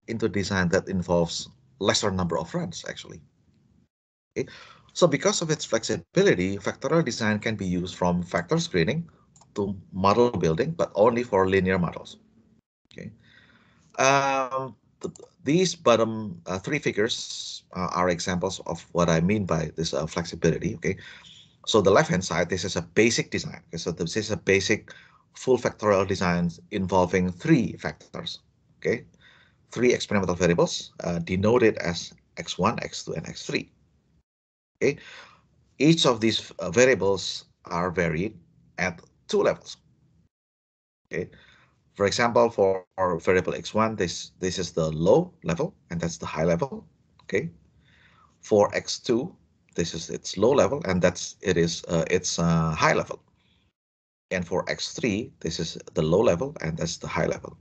into design that involves lesser number of runs actually. Okay. So because of its flexibility, factorial design can be used from factor screening to model building, but only for linear models. Okay. These bottom three figures are examples of what I mean by this flexibility. Okay. So the left-hand side, this is a basic design. Okay, so this is a basic full factorial design involving three factors. Okay, three experimental variables denoted as x1, x2, and x3. Okay, each of these variables are varied at two levels. Okay, for example, for variable x1, this is the low level, and that's the high level. Okay, for x2, this is its low level, and that's its high level. And for x3, this is the low level, and that's the high level.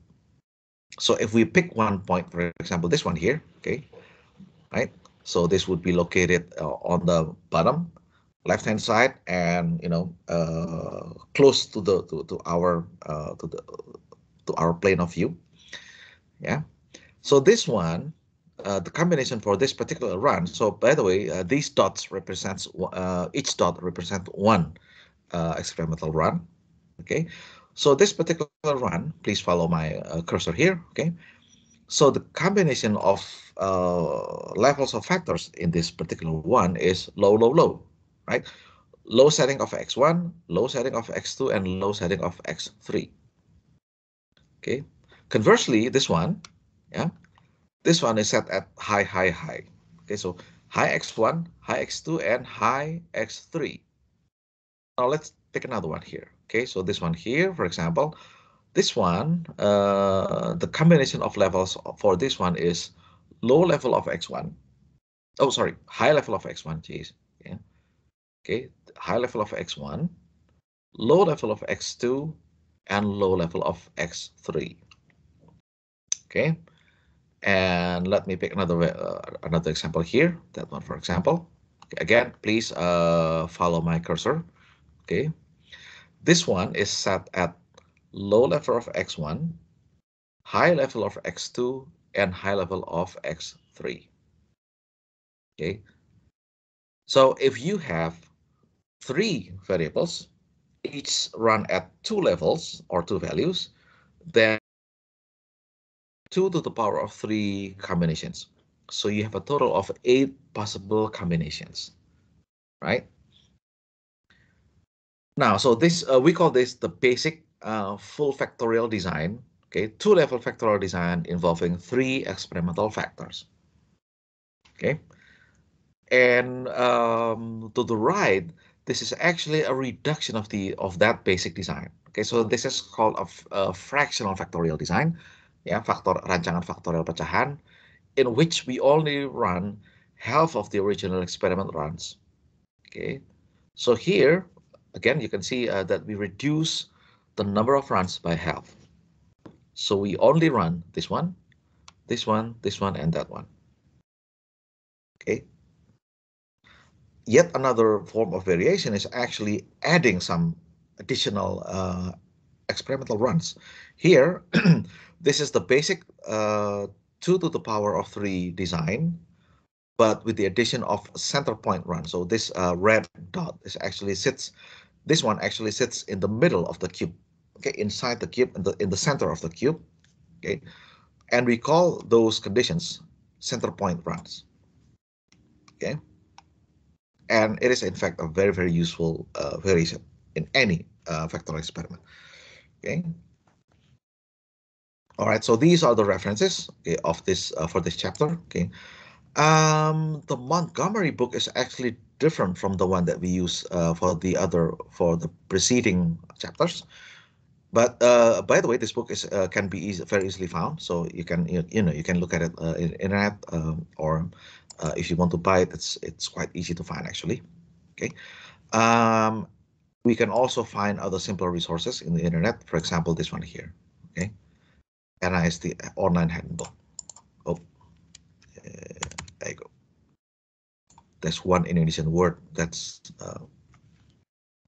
So if we pick one point, for example, this one here, okay, right? So this would be located on the bottom left-hand side, and close to the to our plane of view. Yeah. So this one, the combination for this particular run. So by the way, these dots represents each dot represent one experimental run. Okay. So this particular run, please follow my cursor here. Okay. So the combination of levels of factors in this particular one is low, low, low, right? Low setting of x1, low setting of x2, and low setting of x3. Okay. Conversely, this one, yeah, this one is set at high, high, high. Okay, so high x1, high x2, and high x3. Now let's pick another one here. Okay, so this one here, for example, this one, the combination of levels for this one is low level of x1. Oh, sorry, high level of x1, geez. Yeah. Okay, high level of x1, low level of x2, and low level of x3. Okay, and let me pick another example here. That one, for example. Okay, again, please follow my cursor. Okay, this one is set at low level of x1, high level of x2, and high level of x3. Okay, so if you have three variables, each run at two levels or two values, then 2 to the power of 3 combinations. So you have a total of 8 possible combinations, right? Now, so this we call this the basic full factorial design. Okay, two-level factorial design involving 3 experimental factors. Okay, and to the right, this is actually a reduction of that basic design. Okay, so this is called a fractional factorial design. Ya, rancangan faktorial pecahan, in which we only run half of the original experiment runs. Okay, so here again you can see that we reduce the number of runs by half. So we only run this one, this one, this one, and that one. Okay. Yet another form of variation is actually adding some additional experimental runs. Here, this is the basic 2 to the power of 3 design, but with the addition of center point run. So this red dot this one actually sits in the middle of the cube, okay, inside the cube, in the center of the cube, okay, and we call those conditions center point runs, okay, and it is in fact a very, very useful variation in any factorial experiment, okay. All right, so these are the references, okay, of this for this chapter, okay. The Montgomery book is actually different from the one that we use for the preceding chapters. But by the way, this book can be very easily found, so you can you can look at it in internet, or if you want to buy it, it's quite easy to find actually. Okay, we can also find other simpler resources in the internet. For example, this one here. Okay, NIST online handbook. Oh, there you go. There's one Indonesian word that's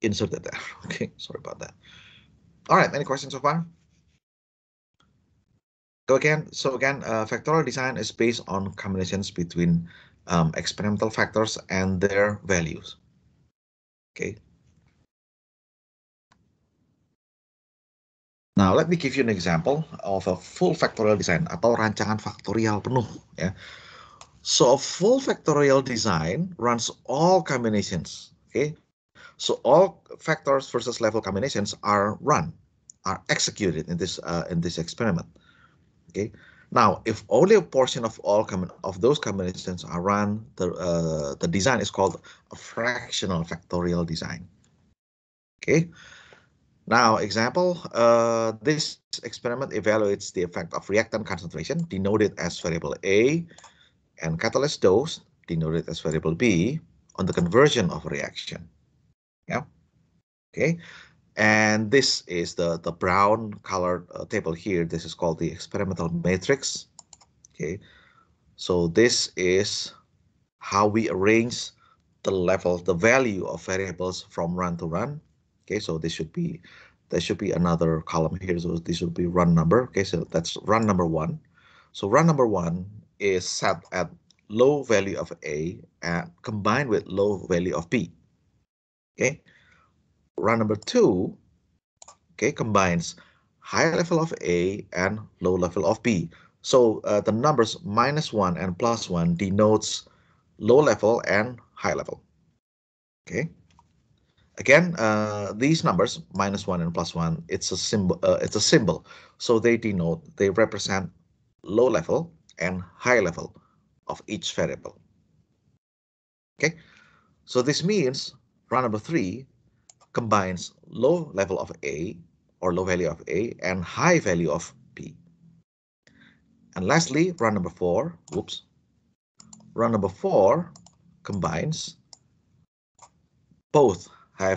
inserted there. Okay, sorry about that. All right, any questions so far? Factorial design is based on combinations between experimental factors and their values. Okay. Now, let me give you an example of a full factorial design atau rancangan faktorial penuh. Ya. So, a full factorial design runs all combinations. Okay. So, all factors versus level combinations are executed in this experiment. Okay. Now, if only a portion of those combinations are run, the design is called a fractional factorial design. Okay. Now, example, this experiment evaluates the effect of reactant concentration, denoted as variable A, and catalyst dose, denoted as variable B, on the conversion of a reaction. Yeah. Okay. And this is the brown colored table here. This is called the experimental matrix. Okay. So this is how we arrange the value of variables from run to run. Okay, so there should be another column here. So this should be run number. Okay, so that's run number 1. So run number 1 is set at low value of A and combined with low value of B. Okay, run number 2, okay, combines high level of A and low level of B. So the numbers -1 and +1 denotes low level and high level. Okay. Again, these numbers -1 and +1, it's a symbol. So they represent low level and high level of each variable. Okay. So this means run number 3 combines low level of A or low value of A and high value of B. And lastly, run number 4. Run number 4 combines both high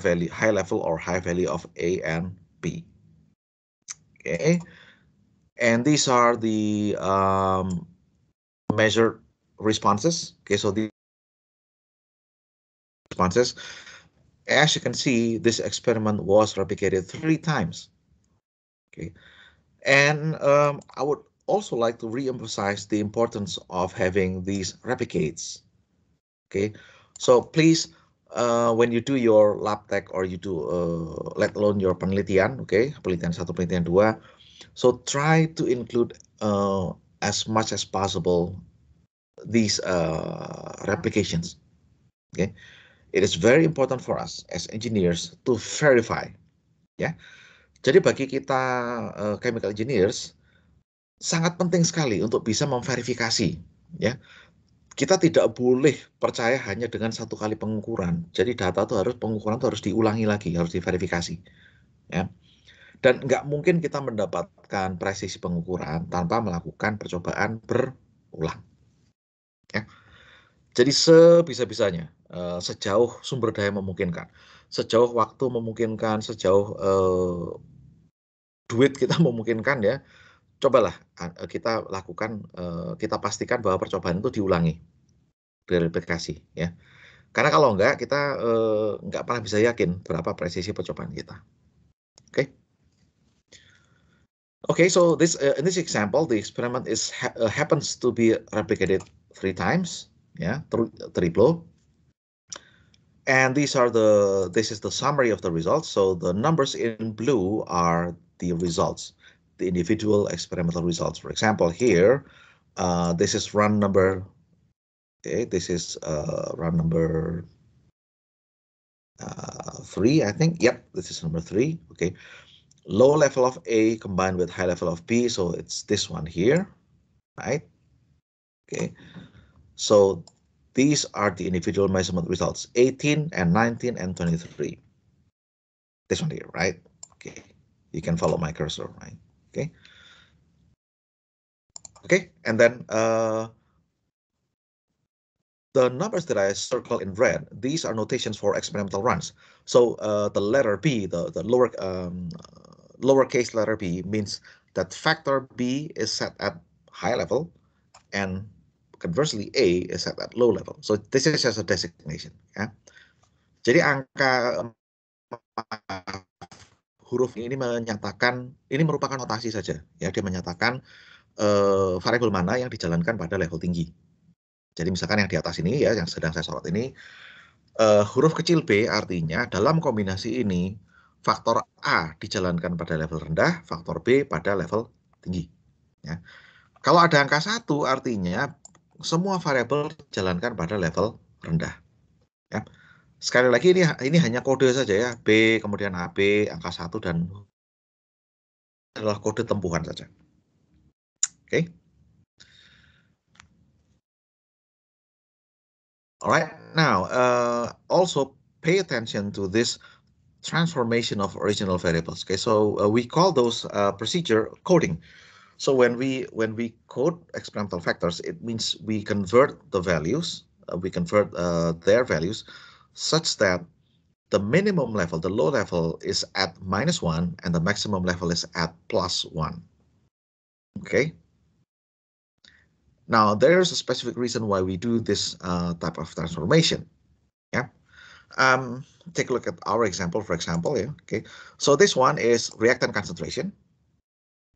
level or high value of A and B. Okay, and these are the measured responses. Okay, so the responses, as you can see, this experiment was replicated 3 times. Okay, and I would also like to re-emphasize the importance of having these replicates. Okay, so please, when you do your lab tech or you do, let alone your penelitian, okay, penelitian 1, penelitian 2, so try to include as much as possible these replications. Okay, it is very important for us as engineers to verify. Ya, jadi bagi kita chemical engineers sangat penting sekali untuk bisa memverifikasi. Ya, kita tidak boleh percaya hanya dengan 1 kali pengukuran. Jadi pengukuran itu harus diulangi lagi, harus diverifikasi. Ya. Dan nggak mungkin kita mendapatkan presisi pengukuran tanpa melakukan percobaan berulang. Ya. Jadi sebisa-bisanya, sejauh sumber daya memungkinkan, sejauh waktu memungkinkan, sejauh duit kita memungkinkan, ya, cobalah kita lakukan, kita pastikan bahwa percobaan itu diulangi, direplikasi, ya. Karena kalau enggak, kita nggak pernah bisa yakin berapa presisi percobaan kita. Oke. Okay, so in this example, the experiment happens to be replicated 3 times, yeah, triple. And this is the summary of the results. So the numbers in blue are the results, the individual experimental results. For example, here, this is run number. Okay, this is run number 3, I think. Yep, this is number 3. Okay. Low level of A combined with high level of B, so it's this one here, right? Okay, so these are the individual measurement results, 18 and 19 and 23. This one here, right? Okay, you can follow my cursor, right? Okay. Okay, and then the numbers that I circle in red, these are notations for experimental runs. So the letter B, the lowercase letter B, means that factor B is set at high level, and conversely A is set at low level. So this is just a designation. Ya. Jadi angka huruf ini merupakan notasi saja. Ya, dia menyatakan variabel mana yang dijalankan pada level tinggi. Jadi misalkan yang di atas ini ya, yang sedang saya sorot ini, huruf kecil b artinya dalam kombinasi ini faktor A dijalankan pada level rendah, faktor B pada level tinggi. Ya. Kalau ada angka 1 artinya semua variabel dijalankan pada level rendah. Ya. Sekali lagi ini hanya kode saja ya, B, kemudian AB, angka 1 dan adalah kode tempuhan saja. Oke. Alright, now also pay attention to this transformation of original variables. Okay, so we call those procedure coding. So when we code experimental factors, it means we convert the values, we convert their values such that the minimum level, the low level, is at -1 and the maximum level is at +1. Okay. Now there's a specific reason why we do this type of transformation. Yeah. Take a look at our example, for example. Yeah. Okay. So this one is reactant concentration.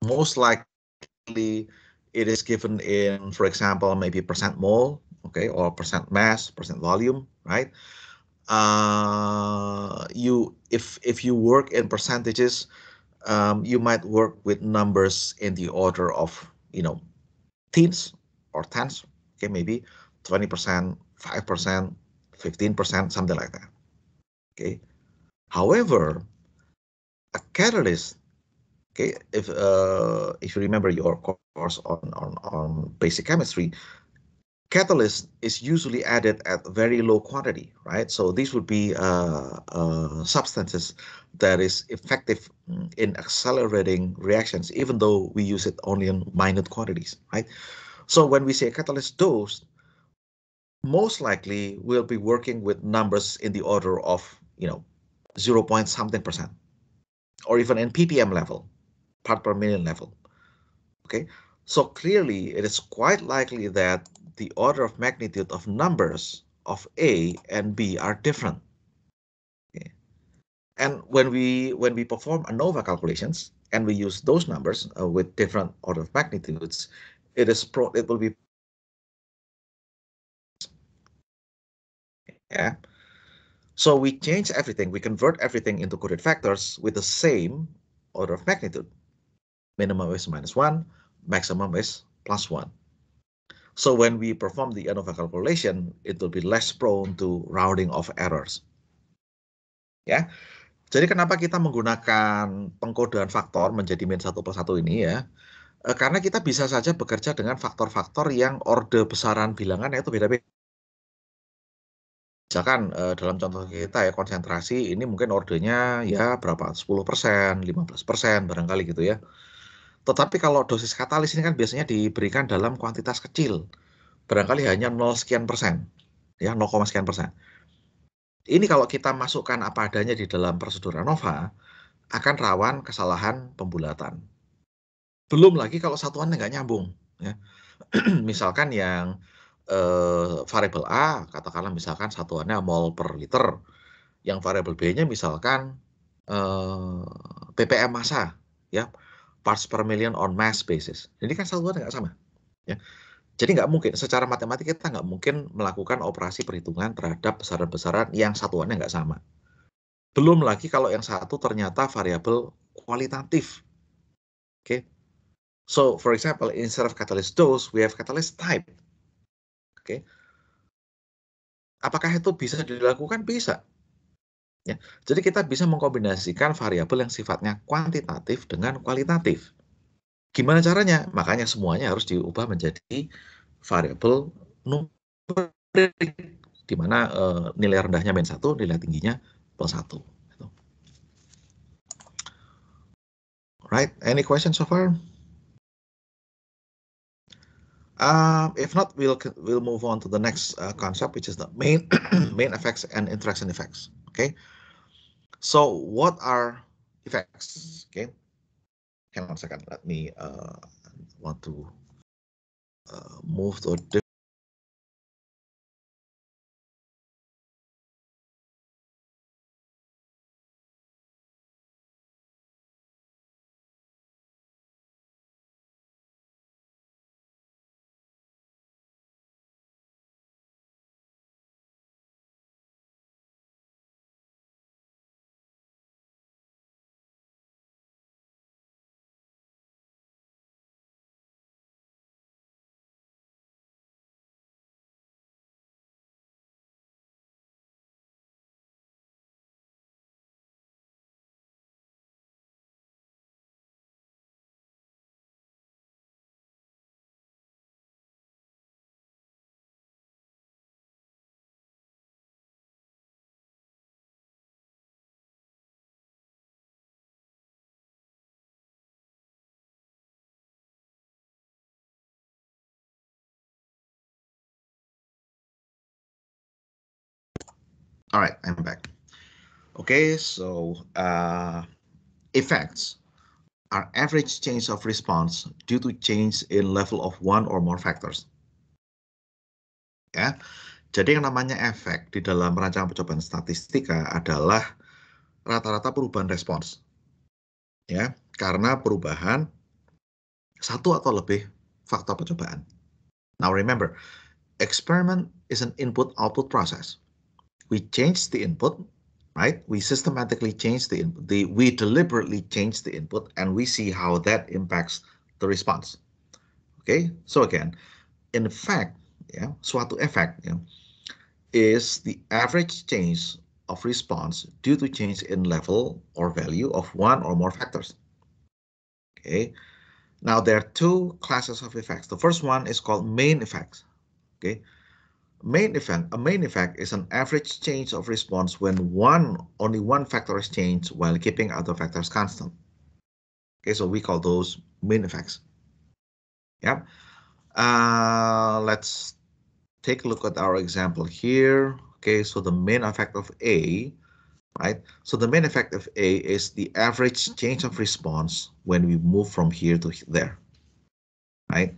Most likely it is given in, for example, maybe percent mole, okay, or percent mass, percent volume, right? If you work in percentages, you might work with numbers in the order of, teens or tens, okay, maybe 20%, 5%, 15%, something like that. Okay. However, a catalyst, okay, if you remember your course on basic chemistry, catalyst is usually added at very low quantity, right? So these would be substances that is effective in accelerating reactions, even though we use it only in minute quantities, right? So when we say catalyst dose, most likely we'll be working with numbers in the order of, 0 point something percent, or even in ppm level, part per million level. Okay, so clearly it is quite likely that the order of magnitude of numbers of A and B are different. Okay. And when we perform ANOVA calculations and we use those numbers with different order of magnitudes, it will be, yeah. So we change everything, we convert everything into coded factors with the same order of magnitude. Minimum is -1, maximum is +1. So when we perform the ANOVA calculation, it will be less prone to rounding off errors. Ya, jadi kenapa kita menggunakan pengkodean faktor menjadi -1 + 1 ini ya? Karena kita bisa saja bekerja dengan faktor-faktor yang orde besaran bilangannya itu beda-beda. Misalkan dalam contoh kita ya konsentrasi ini mungkin ordenya ya berapa 10%, 15% barangkali gitu ya. Tetapi kalau dosis katalis ini kan biasanya diberikan dalam kuantitas kecil, barangkali hanya 0 sekian persen, ya 0, sekian persen. Ini kalau kita masukkan apa adanya di dalam prosedur ANOVA, akan rawan kesalahan pembulatan. Belum lagi kalau satuannya nggak nyambung. Ya. Misalkan yang variabel A, katakanlah misalkan satuannya mol per liter, yang variabel B-nya misalkan ppm massa, ya, parts per million on mass basis. Ini kan satuannya nggak sama. Ya. Jadi nggak mungkin, secara matematik kita nggak mungkin melakukan operasi perhitungan terhadap besaran-besaran yang satuannya nggak sama. Belum lagi kalau yang satu ternyata variabel kualitatif. Okay. So, for example, instead of catalyst dose, we have catalyst type. Okay. Apakah itu bisa dilakukan? Bisa. Ya. Jadi kita bisa mengkombinasikan variabel yang sifatnya kuantitatif dengan kualitatif. Gimana caranya? Makanya semuanya harus diubah menjadi variabel numerik, di mana nilai rendahnya -1, nilai tingginya +1. Right? Any questions so far? If not, we'll move on to the next concept, which is the main main effects and interaction effects. Okay. So what are effects? Okay. Hang on a second. Let me want to move to a All right, I'm back. Okay, so effects are average change of response due to change in level of one or more factors. Ya, jadi yang namanya efek di dalam rancangan percobaan statistika adalah rata-rata perubahan respons. Ya, karena perubahan satu atau lebih faktor percobaan. Now remember, experiment is an input-output process. We change the input, right? We systematically change the input. We deliberately change the input, and we see how that impacts the response. Okay, so again, in fact, yeah, suatu efek is the average change of response due to change in level or value of one or more factors. Okay, now there are two classes of effects. The first one is called main effects. Okay, a main effect is an average change of response when only one factor is changed while keeping other factors constant. Okay, so we call those main effects. Yeah. Let's take a look at our example here. Okay, so the main effect of A, right? So the main effect of A is the average change of response when we move from here to there, right?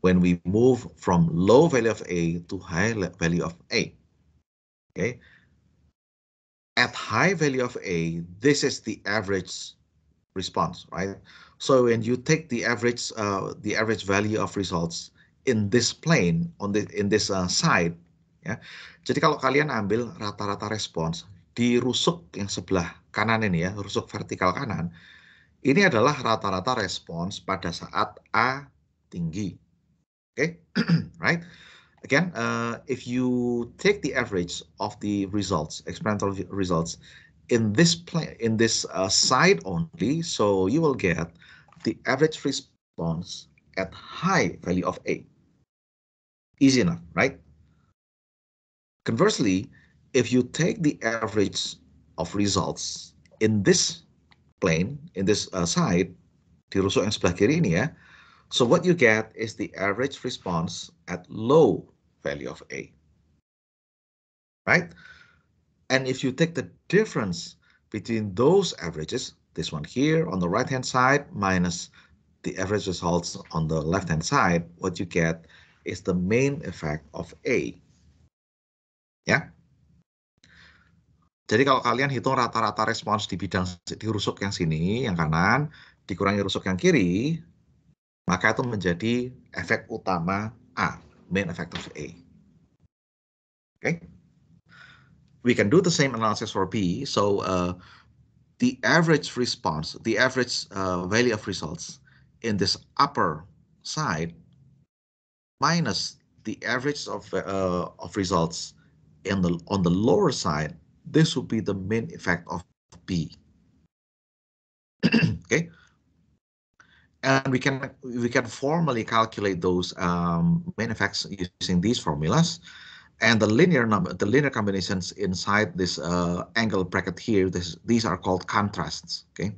When we move from low value of A to high value of A, okay? At high value of A, this is the average response, right? So when you take the average value of results in this plane in this side, ya. Jadi kalau kalian ambil rata-rata respons di rusuk yang sebelah kanan ini ya, rusuk vertikal kanan, ini adalah rata-rata respons pada saat A tinggi. Oke, right? Again, if you take the average of the results, experimental results, in this side only, so you will get the average response at high value of A. Easy enough, right? Conversely, if you take the average of results in this plane, in this side, di rusuk yang sebelah kiri ini ya, so what you get is the average response at low value of A, right? And if you take the difference between those averages, this one here on the right-hand side minus the average results on the left-hand side, what you get is the main effect of A. Ya. Jadi kalau kalian hitung rata-rata respons di rusuk yang sini, yang kanan, dikurangi rusuk yang kiri, maka itu menjadi efek utama A, main effect of A. Okay? We can do the same analysis for B. So the average response, the average value of results in this upper side minus the average of results on the lower side, this would be the main effect of B. Okay, and we can formally calculate those main effects using these formulas. And the linear combinations inside this angle bracket here, these are called contrasts. Okay.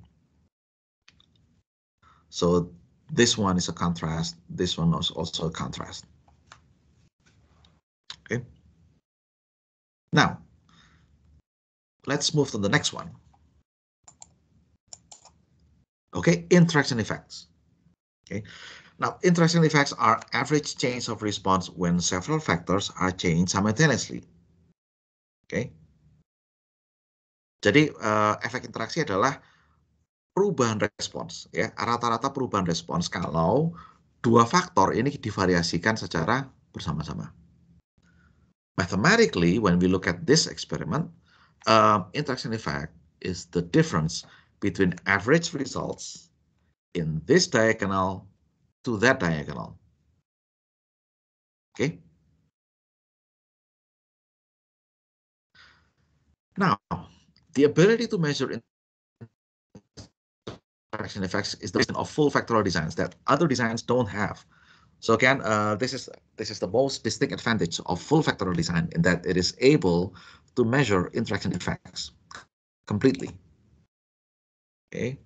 So this one is a contrast. This one is also a contrast. Okay. Now, let's move to the next one. Okay, interaction effects. Okay. Now, interaction effects are average change of response when several factors are changed simultaneously. Okay. Jadi efek interaksi adalah perubahan respons, ya, rata-rata perubahan respons kalau dua faktor ini divariasikan secara bersama-sama. Mathematically, when we look at this experiment, interaction effect is the difference between average results in this diagonal to that diagonal. Okay. Now, the ability to measure interaction effects is the reason of full factorial designs that other designs don't have. So again, this is the most distinct advantage of full factorial design in that it is able to measure interaction effects completely. Okay.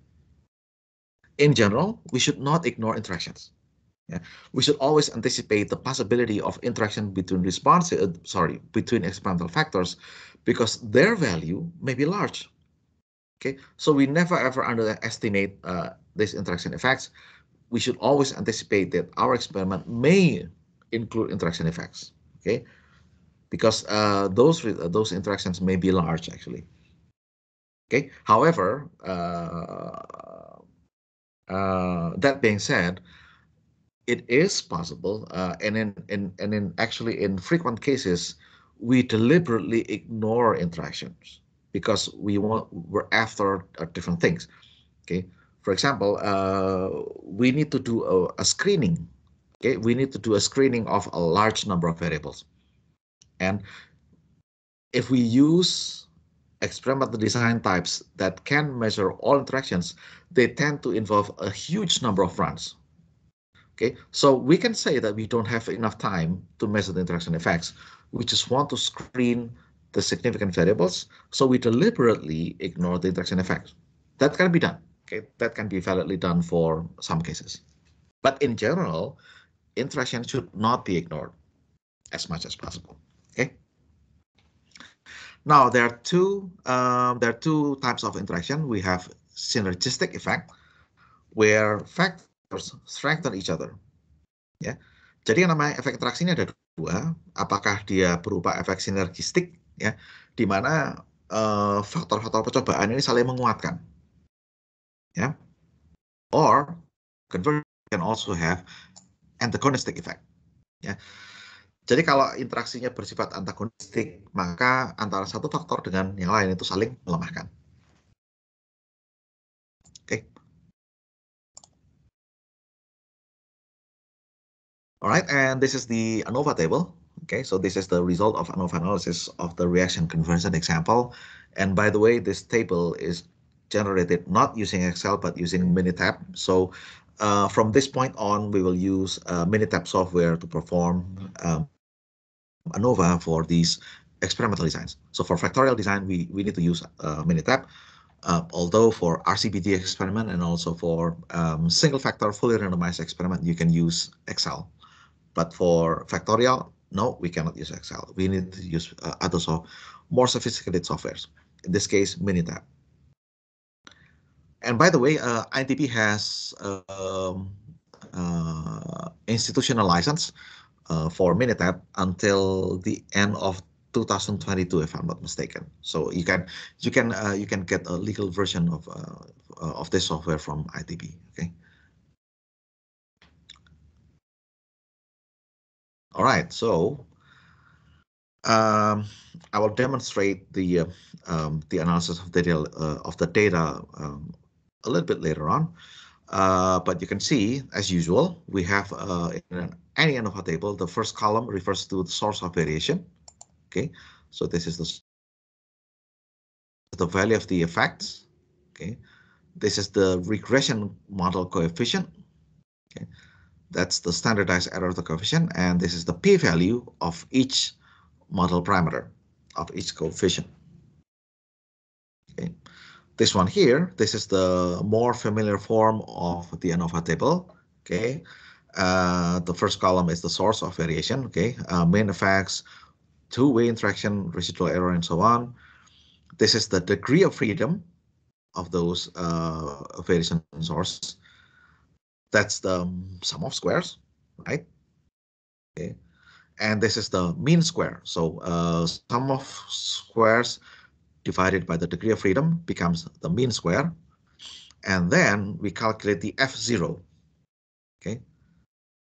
In general, we should not ignore interactions. Yeah, we should always anticipate the possibility of interaction between between experimental factors, because their value may be large. Okay, so we never ever underestimate these interaction effects. We should always anticipate that our experiment may include interaction effects. Okay, because those interactions may be large actually. Okay, however, that being said, it is possible, and in actually in frequent cases, we deliberately ignore interactions because we're after different things. Okay, for example, we need to do a screening. Okay, we need to do a screening of a large number of variables, and if we use experimental design types that can measure all interactions, they tend to involve a huge number of runs. Okay, so we can say that we don't have enough time to measure the interaction effects. We just want to screen the significant variables, so we deliberately ignore the interaction effects. That can be done. Okay, that can be validly done for some cases. But in general, interaction should not be ignored as much as possible. Okay. Now there are two types of interaction. We have synergistic effect, where factors strengthen each other. Ya, jadi yang namanya efek interaksi ini ada dua. Apakah dia berupa efek sinergistik, ya, di mana faktor-faktor percobaan ini saling menguatkan, ya, or conversely can also have antagonistic effect. Ya, jadi kalau interaksinya bersifat antagonistik, maka antara satu faktor dengan yang lain itu saling melemahkan. Oke. All right, and this is the Anova table. Okay, so this is the result of Anova analysis of the reaction conversion example. And by the way, this table is generated not using Excel, but using Minitab. So from this point on, we will use Minitab software to perform Anova for these experimental designs. So for factorial design, we need to use Minitab. Although for RCBT experiment and also for single factor fully randomized experiment, you can use Excel. But for factorial, no, we cannot use Excel. We need to use other more sophisticated softwares. In this case, Minitab. And by the way, ITP has institutional license for Minitab until the end of 2022, if I'm not mistaken. So you can get a legal version of this software from ITP. Okay. All right, so I will demonstrate the analysis of the data a little bit later on. But you can see, as usual, we have in any Anova table, the first column refers to the source of variation. Okay, so this is the value of the effects. Okay, this is the regression model coefficient. Okay, that's the standardized error of the coefficient, and this is the p-value of each model parameter of each coefficient. Okay, this one here, this is the more familiar form of the Anova table. Okay, the first column is the source of variation. Okay, main effects, two-way interaction, residual error, and so on. This is the degree of freedom of those variation sources. That's the sum of squares, right? Okay, and this is the mean square. So sum of squares divided by the degree of freedom becomes the mean square. And then we calculate the F0. Okay,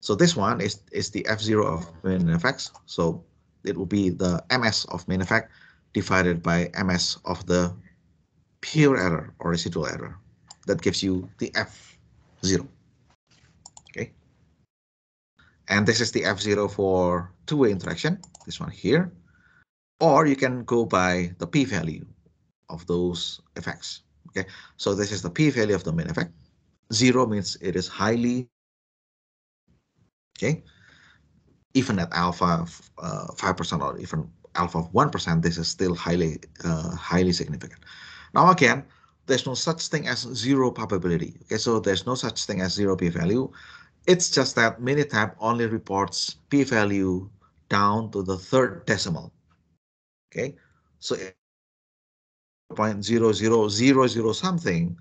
so this one is the F0 of main effects. So it will be the MS of main effect divided by MS of the pure error or residual error. That gives you the F0. Okay, and this is the F0 for two-way interaction, this one here. Or you can go by the p-value of those effects. Okay, so this is the p-value of the main effect. 0 means it is highly, okay, even at alpha 5% or even alpha of 1%, this is still highly significant. Now again, there's no such thing as zero probability. Okay, so there's no such thing as zero p-value. It's just that Minitab only reports p-value down to the third decimal. Okay, so if 0.0000 something,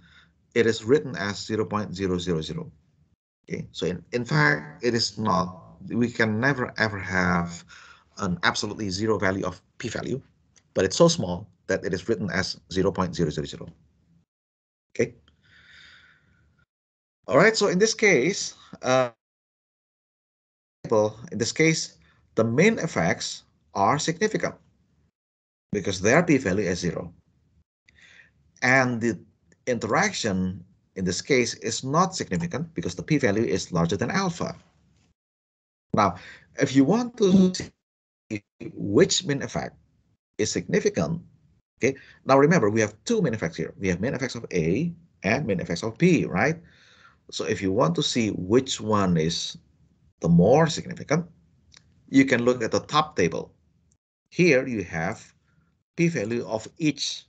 it is written as 0.000. Okay, so in fact, it is not, we can never ever have an absolutely zero value of p-value, but it's so small that it is written as 0.000. Okay. All right, so in this case, in this case, the main effects are significant because their p-value is zero. And the interaction in this case is not significant because the p-value is larger than alpha. Now, if you want to see which main effect is significant, okay, now remember we have two main effects here. We have main effects of A and main effects of B, right? So if you want to see which one is the more significant, you can look at the top table. Here you have p-value of each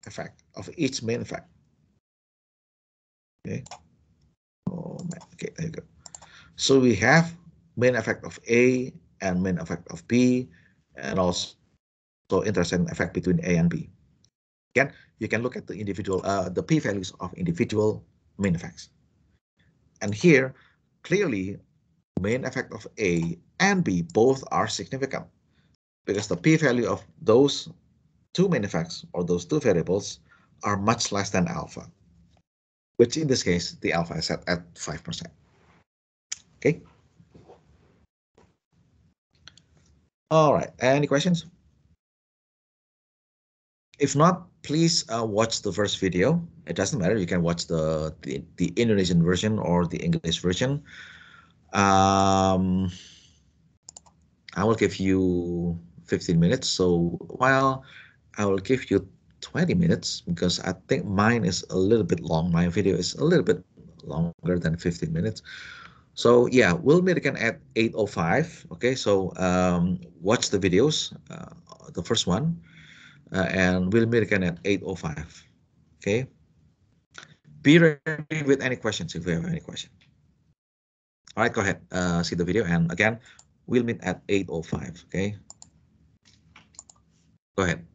effect, of each main effect. Okay. Oh man. Okay, there you go. So we have main effect of A and main effect of B, and also intersection effect between A and B. Again, you can look at the individual, the p-values of individual main effects. And here, clearly, main effect of A and B both are significant because the p-value of those two main effects or those two variables are much less than alpha, which in this case, the alpha is set at 5%. Okay. All right. Any questions? If not, please watch the first video. It doesn't matter. You can watch the Indonesian version or the English version. I will give you 15 minutes. So while I will give you 20 minutes because I think mine is a little bit long. My video is a little bit longer than 15 minutes. So yeah, we'll meet again at 8:05. Okay, so watch the videos, the first one, and we'll meet again at 8:05. Okay, be ready with any questions if you have any question. All right, go ahead, see the video, and again, we'll meet at 8:05. Okay, go ahead.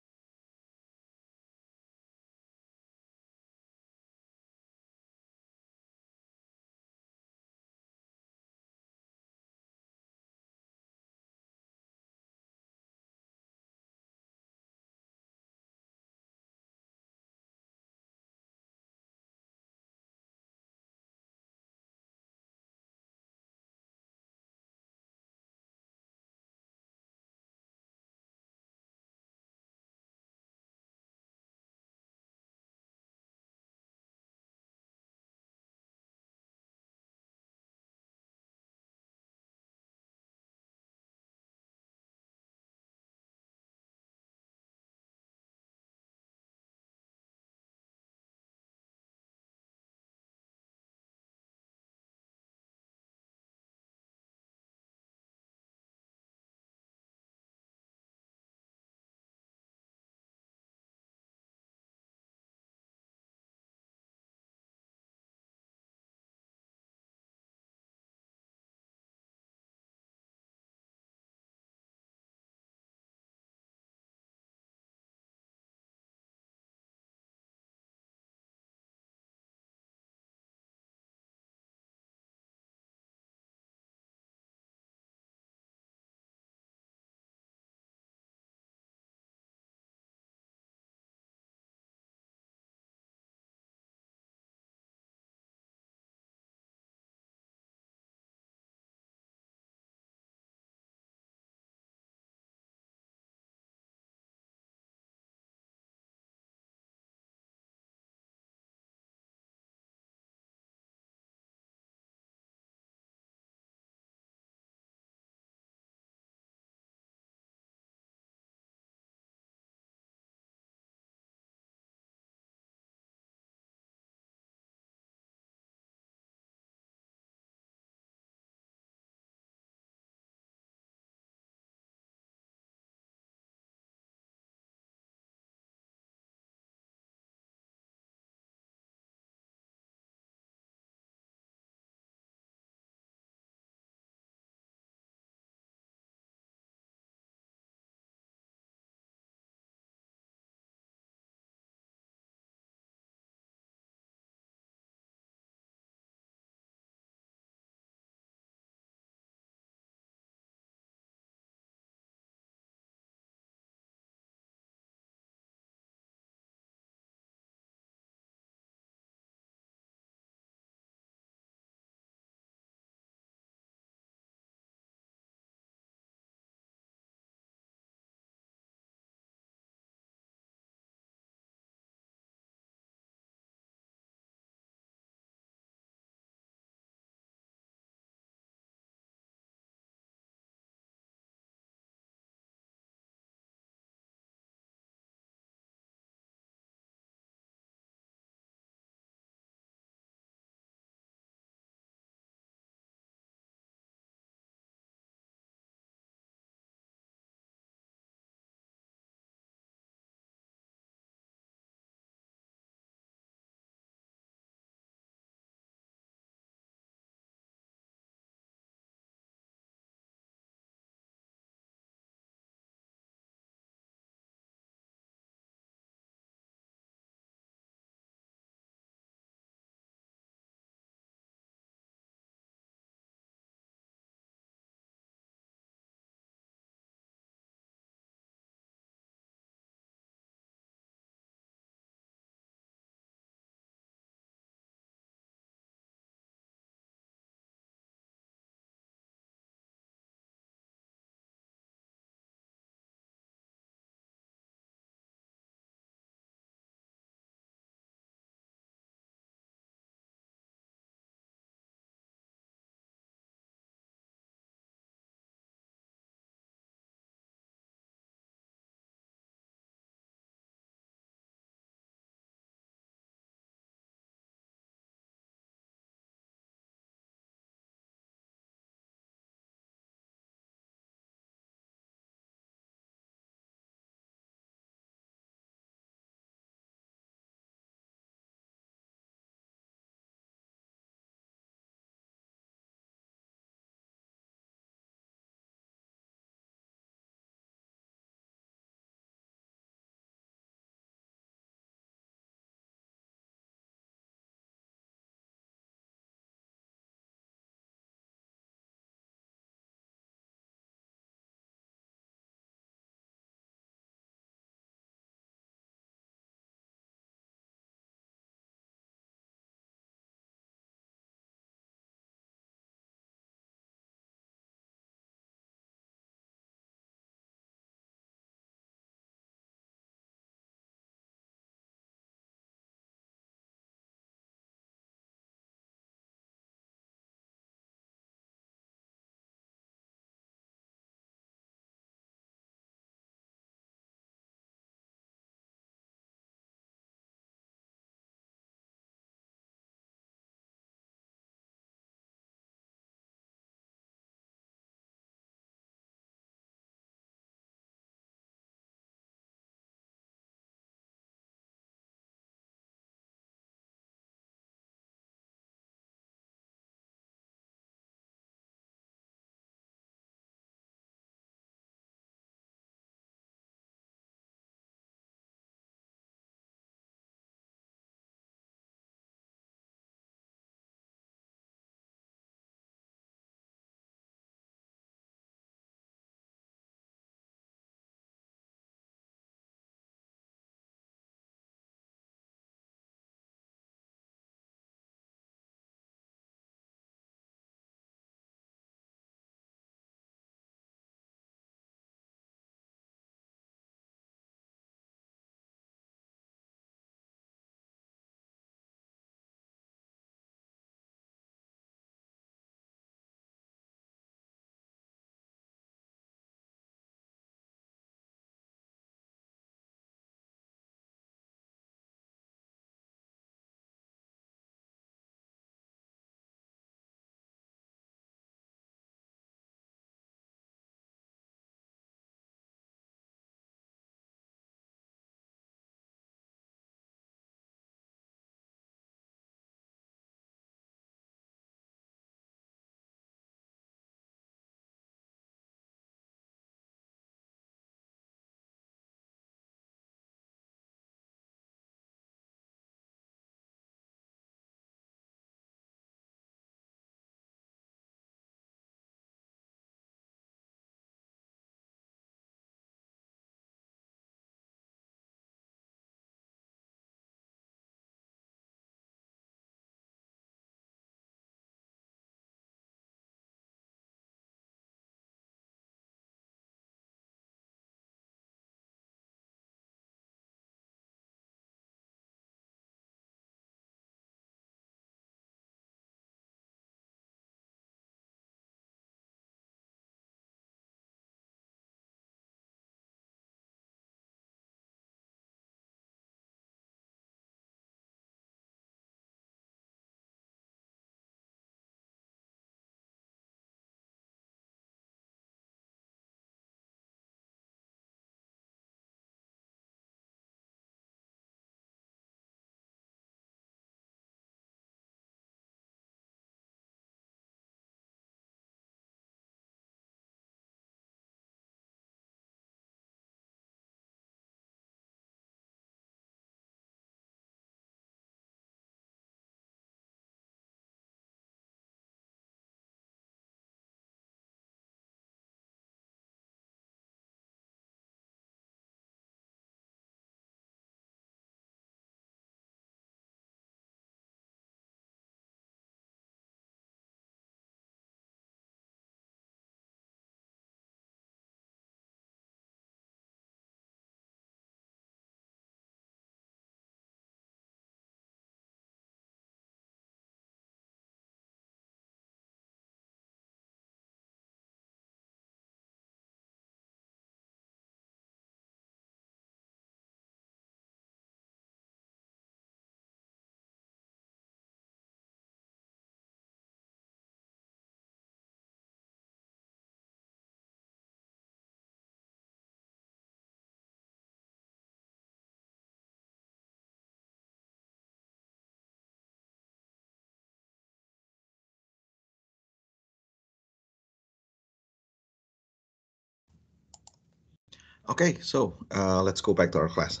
Okay, so let's go back to our class.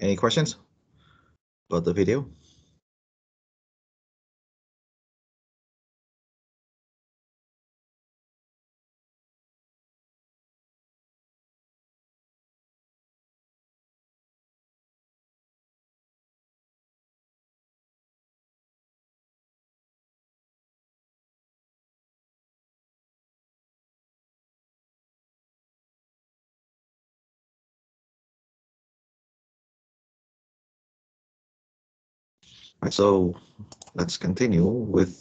Any questions about the video? Right, so let's continue with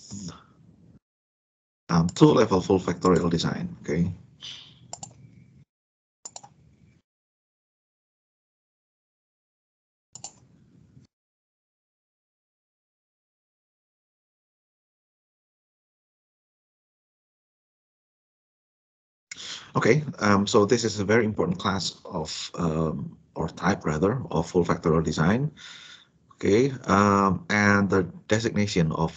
two-level full factorial design. Okay. Okay, so this is a very important class of, or type rather, of full factorial design. Okay, and the designation of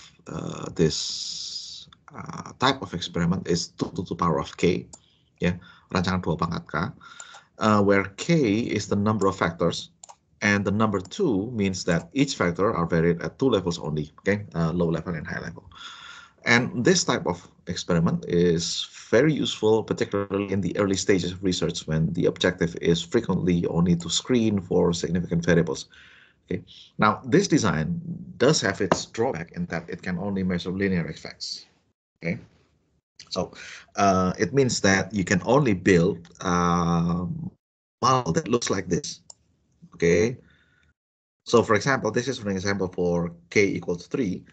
this type of experiment is 2 to the power of k, ya, rancangan 2 pangkat k, where k is the number of factors, and the number 2 means that each factor are varied at 2 levels only, okay, low level and high level. And this type of experiment is very useful, particularly in the early stages of research when the objective is frequently only to screen for significant variables. Okay. Now, this design does have its drawback in that it can only measure linear effects. Okay. So it means that you can only build a model that looks like this. Okay. So for example, this is an example for k equals 3,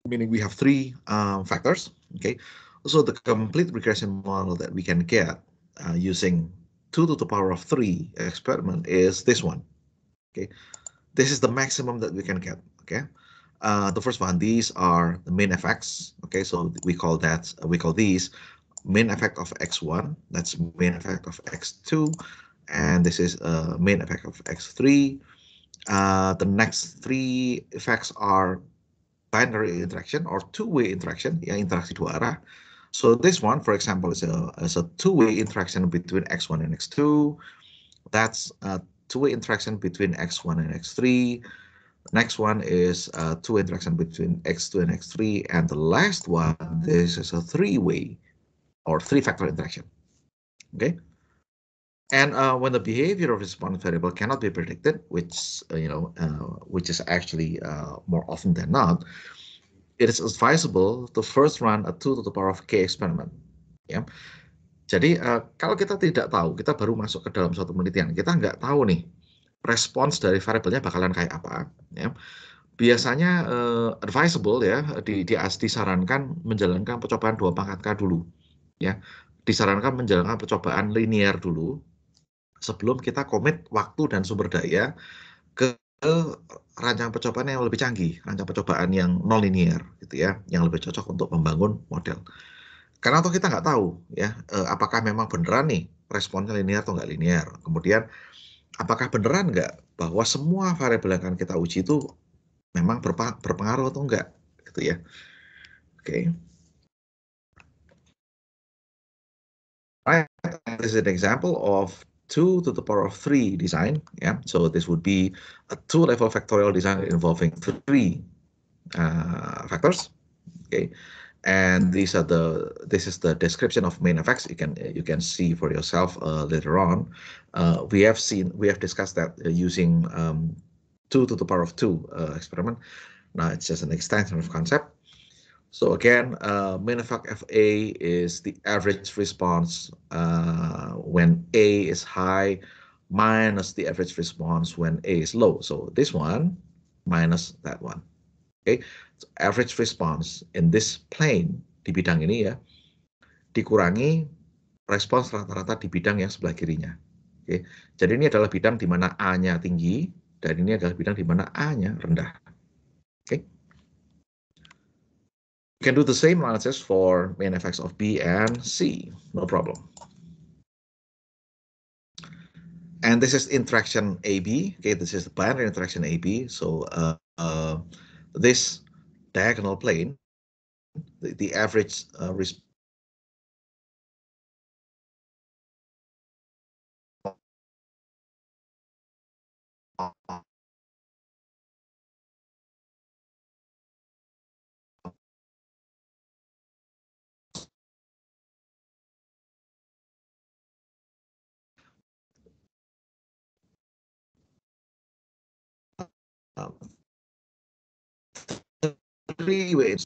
meaning we have 3 factors. Okay. So the complete regression model that we can get using 2 to the power of 3 experiment is this one. Okay. This is the maximum that we can get. Okay. The first one, these are the main effects. Okay, so we call these main effect of x1. That's main effect of x2, and this is main effect of x3. The next 3 effects are binary interaction or two-way interaction, ya, interaksi dua arah. So this one, for example, is a two-way interaction between x1 and x2. That's a two-way interaction between x1 and x3. Next one is two interaction between x2 and x3. And the last one, this is a three-way or three-factor interaction. Okay. And when the behavior of response variable cannot be predicted, which which is actually more often than not, it is advisable to first run a 2 to the power of k experiment. Ya. Jadi kalau kita tidak tahu, kita baru masuk ke dalam suatu penelitian, kita nggak tahu nih respons dari variabelnya bakalan kayak apa. Ya. Biasanya advisable ya, disarankan menjalankan percobaan 2 pangkat K dulu. Ya. Disarankan menjalankan percobaan linear dulu sebelum kita komit waktu dan sumber daya ke rancangan percobaan yang lebih canggih, rancangan percobaan yang non-linear gitu ya, yang lebih cocok untuk membangun model. Karena toh kita nggak tahu ya, apakah memang beneran nih responnya linear atau nggak linear. Kemudian apakah beneran nggak bahwa semua variabel yang akan kita uji itu memang berpengaruh atau enggak gitu ya. Oke. Right. This is an example of 2 to the power of 3 design. Yeah. So this would be a 2-level factorial design involving 3 factors. Okay. And this is the description of main effects. You can see for yourself later on. We have discussed that using 2 to the power of 2 experiment. Now it's just an extension of concept. So again, main effect FA is the average response when A is high minus the average response when A is low. So this one minus that one. Okay, so average response in this plane di bidang ini ya dikurangi respons rata-rata di bidang yang sebelah kirinya. Oke, jadi ini adalah bidang di mana A-nya tinggi dan ini adalah bidang di mana A-nya rendah. Oke. You can do the same analysis for main effects of B and C, no problem. And this is interaction AB. Okay, this is the binary interaction AB. So this diagonal plane, the average response three ways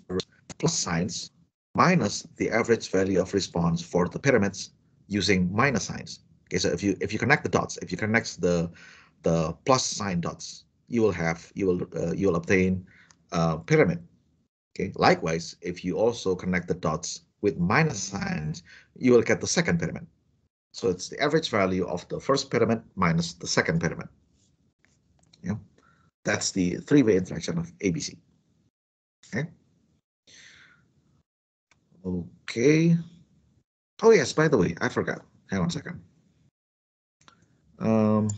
plus signs minus the average value of response for the pyramids using minus signs. Okay, so if you connect the dots, if you connect the plus sign dots, you will obtain a pyramid. Okay, likewise, if you also connect the dots with minus signs, you will get the second pyramid. So it's the average value of the first pyramid minus the second pyramid. Yeah, that's the three-way interaction of ABC. Okay. Okay. Oh yes, by the way, I forgot. Hang on a second. Um,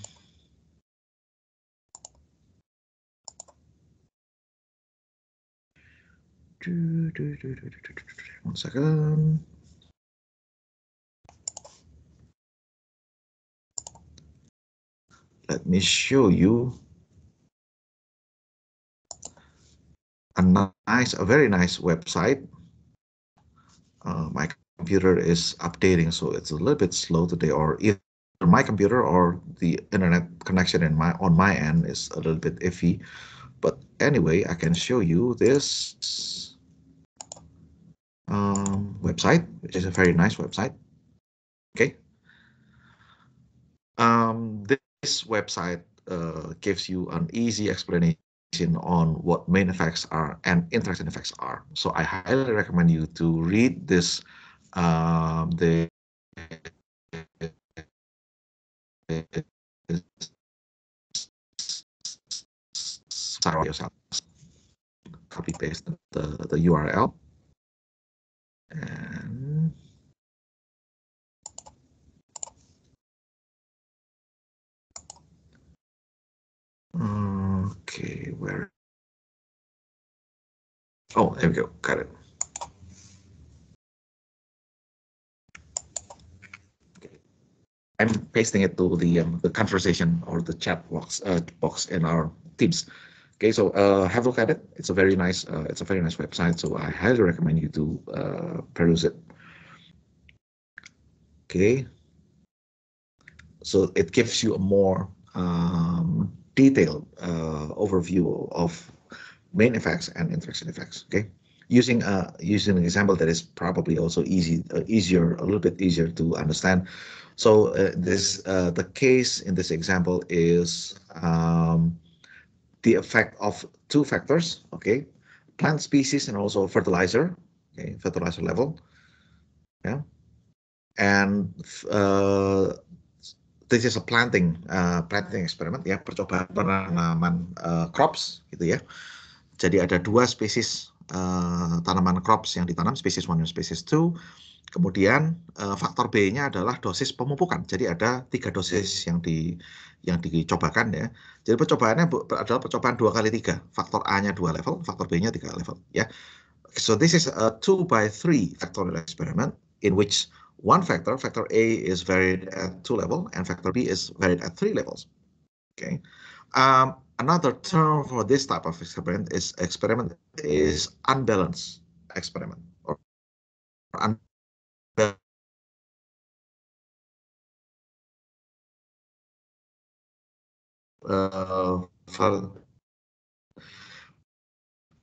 1 second. Let me show you a very nice website. My computer is updating, so it's a little bit slow today, or either my computer or the internet connection on my end is a little bit iffy. But anyway, I can show you this website, which is a very nice website. Okay. This website gives you an easy explanation on what main effects are and interaction effects are. So I highly recommend you to read this yourself. Copy paste the URL and okay, where? Oh, there we go. Got it. I'm pasting it to the conversation or the chat box in our Teams. Okay, so have a look at it. It's a very nice website. So I highly recommend you to peruse it. Okay, so it gives you a more detailed overview of main effects and interaction effects. Okay, using an example that is probably also easier, a little bit easier to understand. So the case in this example is the effect of two factors. Okay, plant species and also fertilizer. Okay, fertilizer level. Yeah, and this is a planting experiment ya, percobaan penanaman crops gitu ya. Jadi ada dua spesies tanaman crops yang ditanam, spesies 1 dan spesies 2. Kemudian faktor B-nya adalah dosis pemupukan. Jadi ada 3 dosis yang dicobakan ya. Jadi percobaannya adalah percobaan 2x3. Faktor A-nya 2 level, faktor B-nya 3 level ya. So this is a 2x3 factorial experiment in which one factor A is varied at 2 levels and factor B is varied at 3 levels. Okay. Another term for this type of experiment is unbalance experiment or unbalance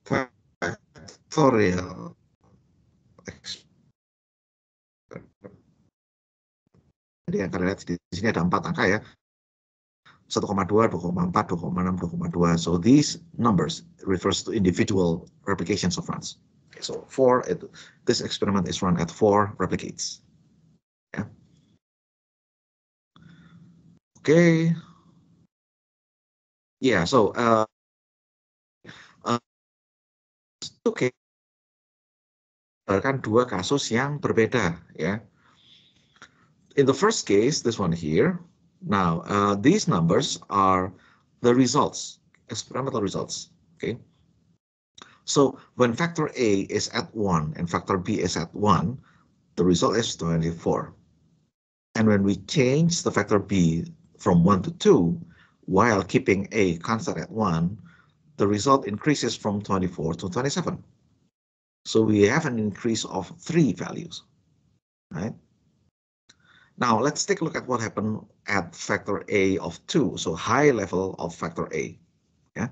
factorial experiment. Jadi yang kalian lihat di sini ada 4 angka ya. 1,2, 2,4, 2,6, 2,2. So these numbers refers to individual replications of runs. Okay, so this experiment is run at 4 replicates. Yeah. Okay. Yeah. So okay. Kan 2 kasus yang berbeda ya. In the first case, this one here. Now these numbers are the results, experimental results. Okay. So when factor A is at 1 and factor B is at 1, the result is 24. And when we change the factor B from 1 to 2, while keeping A constant at 1, the result increases from 24 to 27. So we have an increase of 3 values, right? Now let's take a look at what happened at factor A of 2, so high level of factor A. Yeah.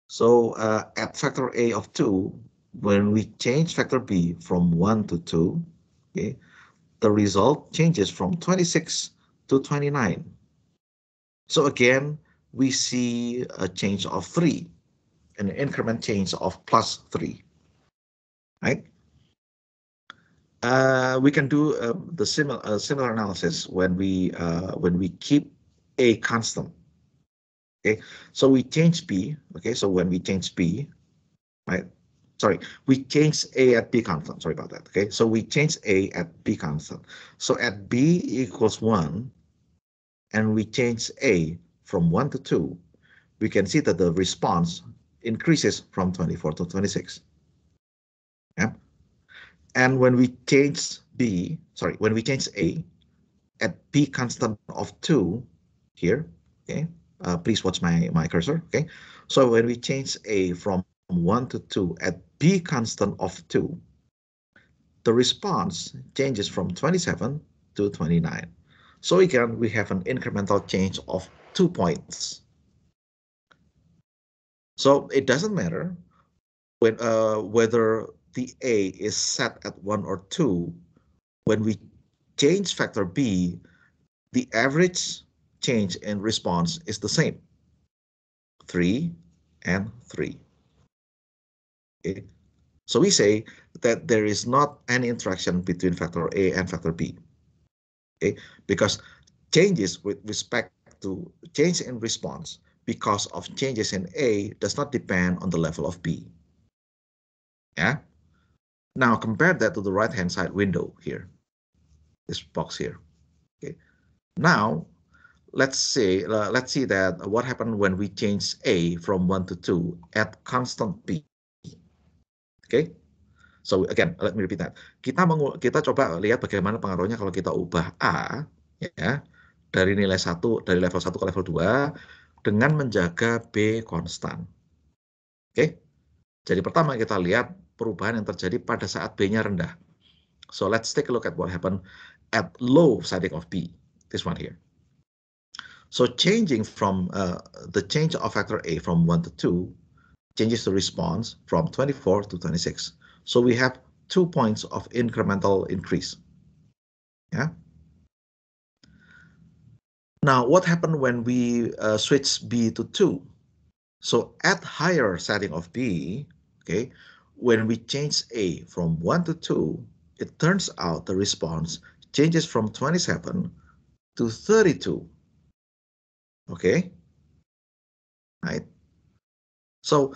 So at factor A of 2, when we change factor B from 1 to 2, okay, the result changes from 26 to 29. So again, we see a change of 3, an increment change of plus 3, right? We can do the similar analysis when we keep A constant. Okay, so we change B. Okay, so when we change B, right? Sorry, we change A at B constant. Sorry about that. Okay, so we change A at B constant. So at B equals 1, and we change A from 1 to 2, we can see that the response increases from 24 to 26. Yeah. And when we change when we change A at B constant of 2 here, okay, please watch my cursor, okay? So when we change A from 1 to 2 at B constant of 2, the response changes from 27 to 29. So again, we have an incremental change of 2 points. So it doesn't matter when whether the A is set at 1 or 2. When we change factor B, the average change in response is the same, 3 and 3. Okay. So we say that there is not any interaction between factor A and factor B, okay, because changes with respect to change in response because of changes in A does not depend on the level of B. Yeah. Now compare that to the right-hand side window here, this box here. Okay. Now let's see that what happened when we change A from 1 to 2 at constant B. Okay. So again, let me repeat that. Kita coba lihat bagaimana pengaruhnya kalau kita ubah A ya dari nilai 1 dari level 1 ke level 2 dengan menjaga B konstan. Oke. Jadi pertama kita lihat perubahan yang terjadi pada saat B-nya rendah. So let's take a look at what happened at low setting of B. This one here. So changing from the change of factor A from 1 to 2 changes the response from 24 to 26. So we have 2 points of incremental increase. Yeah. Now, what happened when we switch B to 2? So at higher setting of B, okay, when we change A from 1 to 2, it turns out the response changes from 27 to 32. Okay, right? So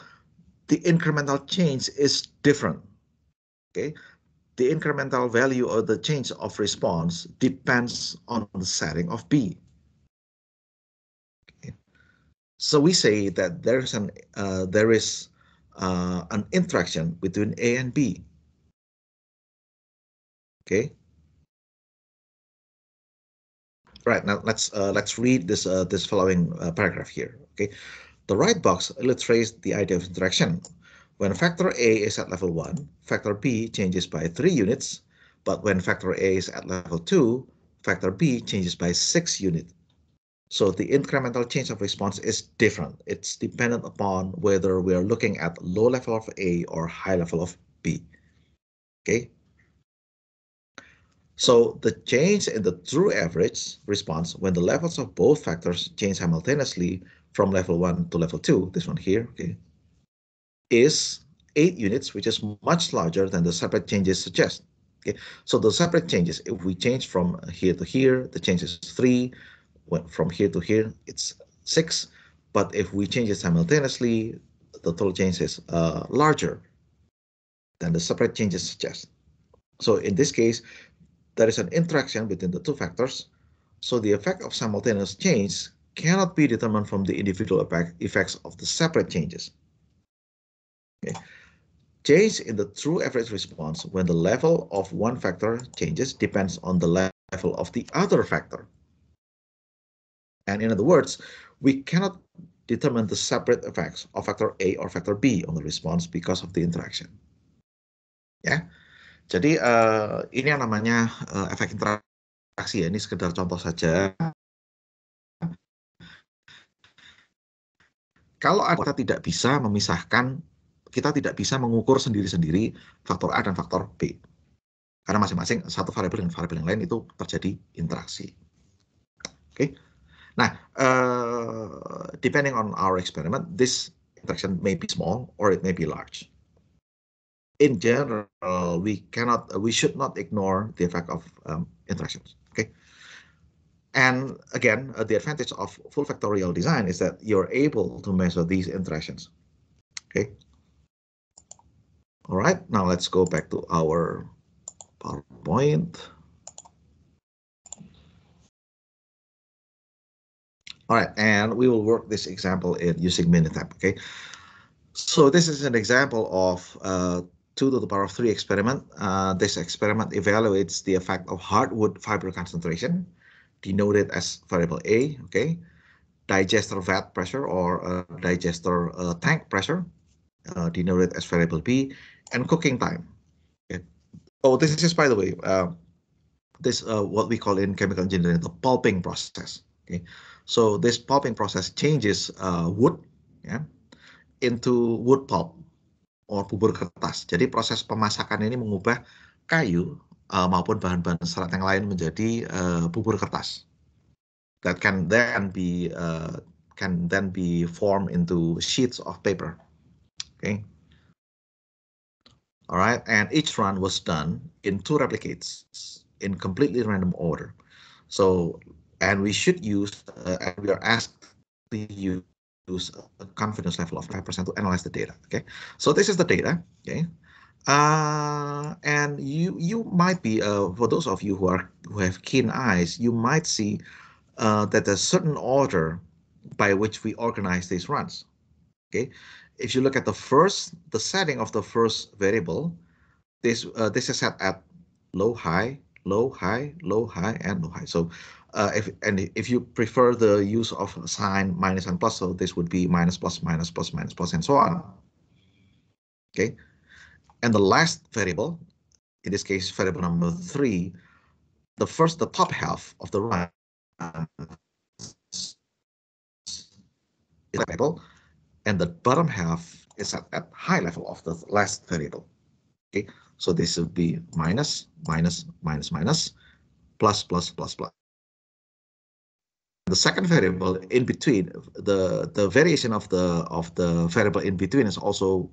the incremental change is different. Okay, the incremental value or the change of response depends on the setting of B. Okay. So we say that there is an interaction between A and B. Okay. Right, now let's read this following paragraph here. Okay, the right box illustrates the idea of interaction. When factor A is at level 1, factor B changes by 3 units, but when factor A is at level 2, factor B changes by 6 units. So the incremental change of response is different. It's dependent upon whether we are looking at low level of A or high level of B. Okay. So the change in the true average response when the levels of both factors change simultaneously from level 1 to level 2, this one here, okay, is 8 units, which is much larger than the separate changes suggest. Okay, so the separate changes, if we change from here to here, the change is 3. From here to here, it's 6. But if we change it simultaneously, the total change is larger than the separate changes suggest. So in this case, there is an interaction between the two factors, so the effect of simultaneous change cannot be determined from the individual effects of the separate changes. Okay. Change in the true average response when the level of one factor changes depends on the level of the other factor. And in other words, we cannot determine the separate effects of factor A or factor B on the response because of the interaction. Ya, jadi ini yang namanya efek interaksi ya. Ini sekedar contoh saja. Kalau kita tidak bisa memisahkan, kita tidak bisa mengukur sendiri-sendiri faktor A dan faktor B. Karena masing-masing satu variabel dengan variabel yang lain itu terjadi interaksi. Oke. Nah, depending on our experiment, this interaction may be small or it may be large. In general, we should not ignore the effect of interactions. Okay. And again, the advantage of full factorial design is that you're able to measure these interactions. Okay. All right, now let's go back to our PowerPoint. All right, and we will work this example using Minitab, okay? So this is an example of 2 to the power of 3 experiment. This experiment evaluates the effect of hardwood fiber concentration, denoted as variable A, okay? Digester vat pressure or digester tank pressure, denoted as variable B, and cooking time. Okay. Oh, this is, by the way, this what we call in chemical engineering the pulping process. Okay, so this pulping process changes wood into wood pulp or bubur kertas. Jadi proses pemasakan ini mengubah kayu maupun bahan-bahan serat yang lain menjadi bubur kertas. That can then be formed into sheets of paper. Okay. All right, and each run was done in 2 replicates in completely random order. So, and we should use, and we are asked to use a confidence level of 5% to analyze the data. Okay, so this is the data. Okay, and you might be for those of you who have keen eyes, you might see that there's a certain order by which we organize these runs. Okay, if you look at the setting of the first variable, this is set at low, high, low, high, low, high, and low, high. So if you prefer the use of sign minus and plus, so this would be minus, plus, minus, plus, minus, plus, and so on. Okay, and the last variable, in this case, variable number 3, the top half of the run is variable, and the bottom half is at high level of the last variable. Okay, so this would be minus, minus, minus, minus, plus, plus, plus, plus. The second variable in between, the variation of the variable in between is also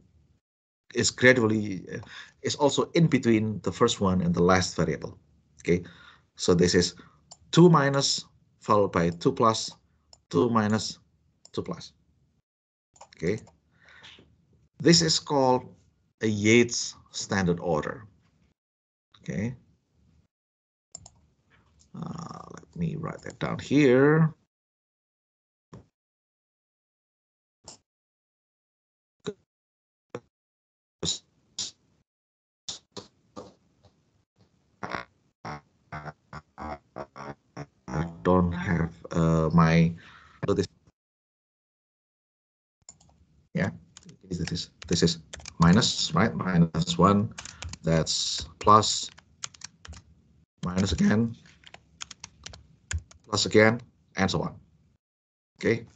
in between the first one and the last variable. Okay, so this is 2 minus followed by 2 plus, 2 minus, 2 plus. Okay, this is called a Yates standard order. Okay, let me write that down here. I don't have my this. Yeah, this is minus, right? Minus 1, that's plus, minus again, plus again, and so on. Okay,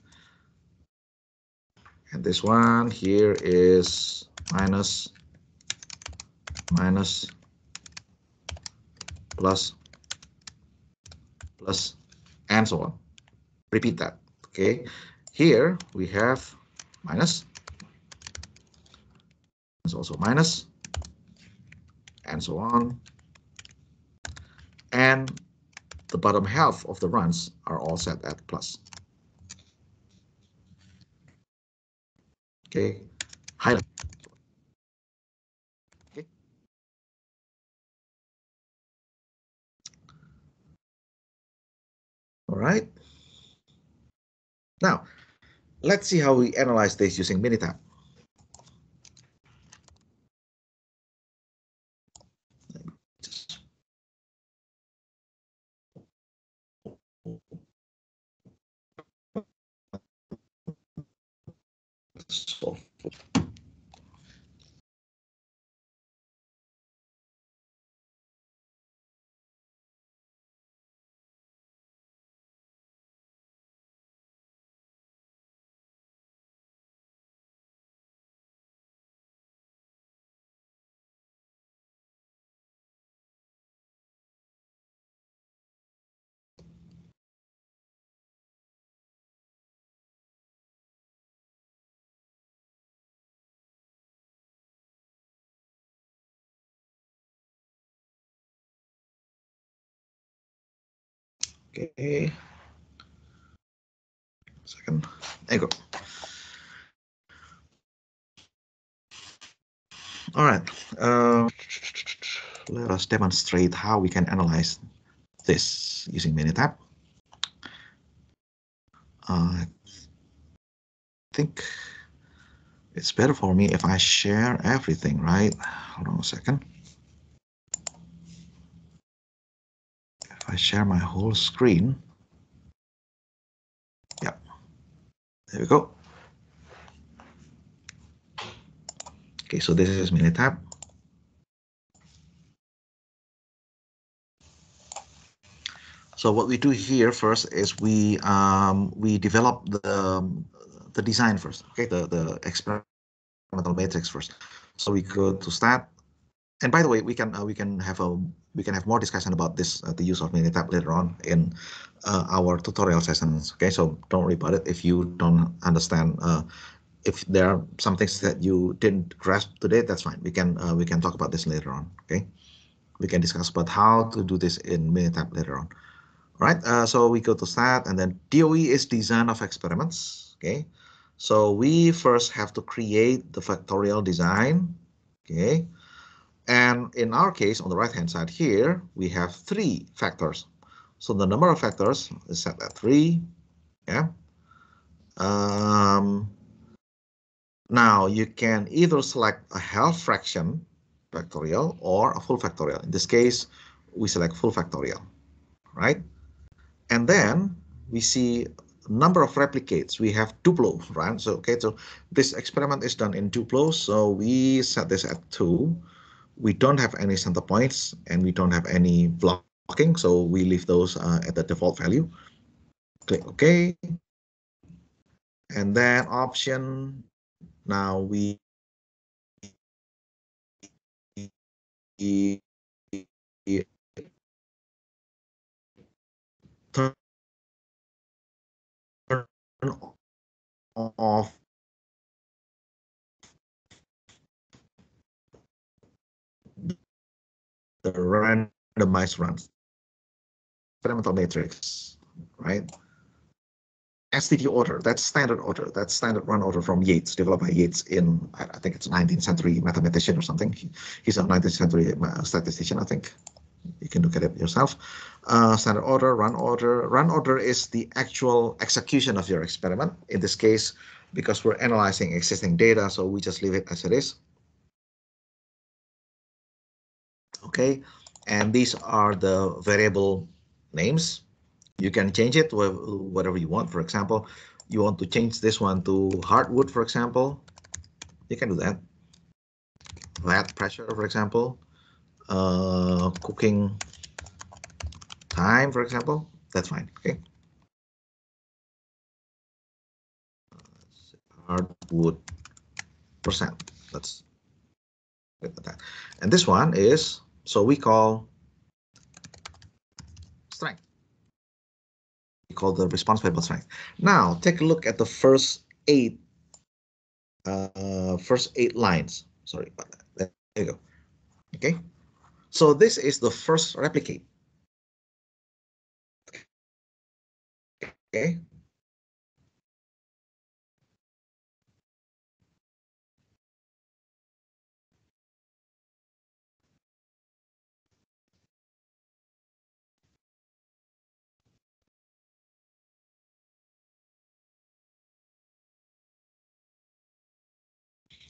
and this one here is minus, minus, plus, plus, and so on. Repeat that. Okay, here we have minus, it's also minus, and so on. And the bottom half of the runs are all set at plus. Okay, highlight. Okay. All right. Now, let's see how we analyze this using Minitab. solve. Okay. Second. There you go. All right. Let us demonstrate how we can analyze this using Minitab. I think it's better for me if I share everything, right? Hold on a second. If I share my whole screen. Yep. There we go. Okay, so this is Minitab. So what we do here first is we develop the design first. Okay, the experimental matrix first. So we go to stat. And by the way, we can have more discussion about this the use of Minitab later on in our tutorial sessions. Okay, so don't worry about it if you don't understand. If there are some things that you didn't grasp today, that's fine. We can talk about this later on. Okay, we can discuss about how to do this in Minitab later on. All right, so we go to stat, and then DOE is design of experiments. Okay, so we first have to create the factorial design. Okay. And in our case, on the right-hand side here, we have 3 factors. So the number of factors is set at 3. Yeah. Now you can either select a half fraction factorial or a full factorial. In this case, we select full factorial, right? And then we see number of replicates. We have Duplo, right? So okay, so this experiment is done in Duplo, so we set this at 2. We don't have any center points and we don't have any blocking, so we leave those at the default value. Click OK. And then option, now we turn off the randomized runs, experimental matrix, right? STD order, that's standard order, that's standard run order from Yates, developed by Yates in, I think it's a 19th century mathematician or something. He's a 19th century statistician, I think. You can look at it yourself. Standard order, run order. Run order is the actual execution of your experiment. In this case, because we're analyzing existing data, so we just leave it as it is. Okay, and these are the variable names. You can change it whatever you want. For example, you want to change this one to hardwood, for example. You can do that. Vat pressure, for example. Cooking time, for example. That's fine. Okay. Hardwood percent. Let's look at that. And this one is, so we call strength. We call the response variable strength. Now take a look at the first 8 lines. Sorry about that. There you go. Okay. So this is the first replicate. Okay.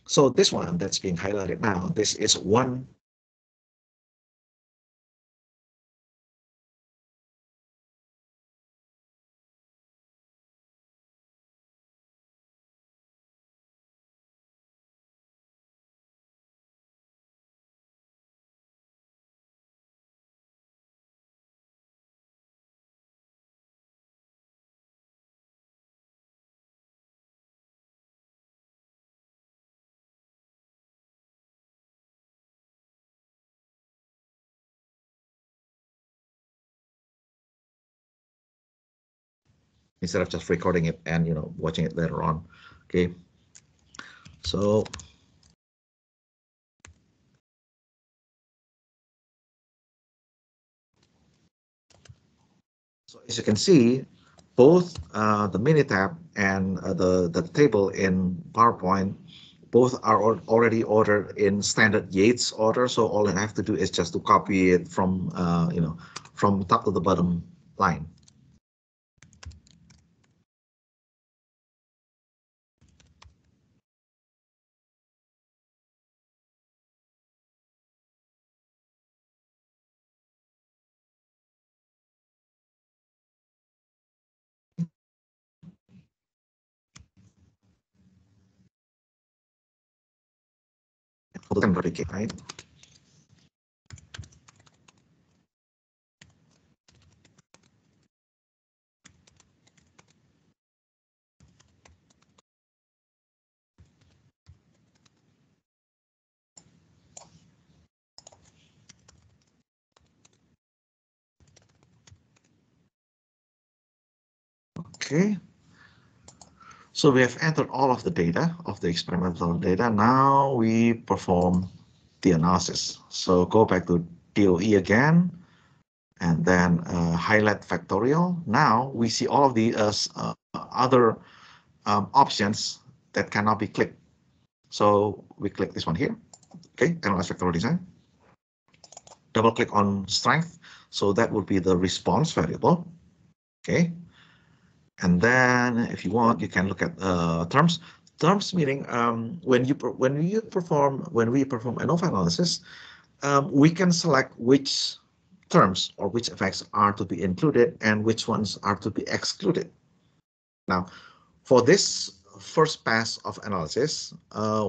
So this one that's being highlighted now, this is one instead of just recording it and watching it later on. Okay, so as you can see, both the Minitab and the table in PowerPoint, both are already ordered in standard Yates order. So all I have to do is just to copy it from from top to the bottom line. Right? Okay. So we have entered all of the data of the experimental data. Now we perform the analysis. So go back to DOE again, and then highlight factorial. Now we see all of the other options that cannot be clicked. So we click this one here. Okay, analyze factorial design. Double click on strength. So that would be the response variable. Okay. And then if you want, you can look at terms. Terms meaning when we perform ANOVA analysis, we can select which terms or which effects are to be included and which ones are to be excluded. Now, for this first pass of analysis,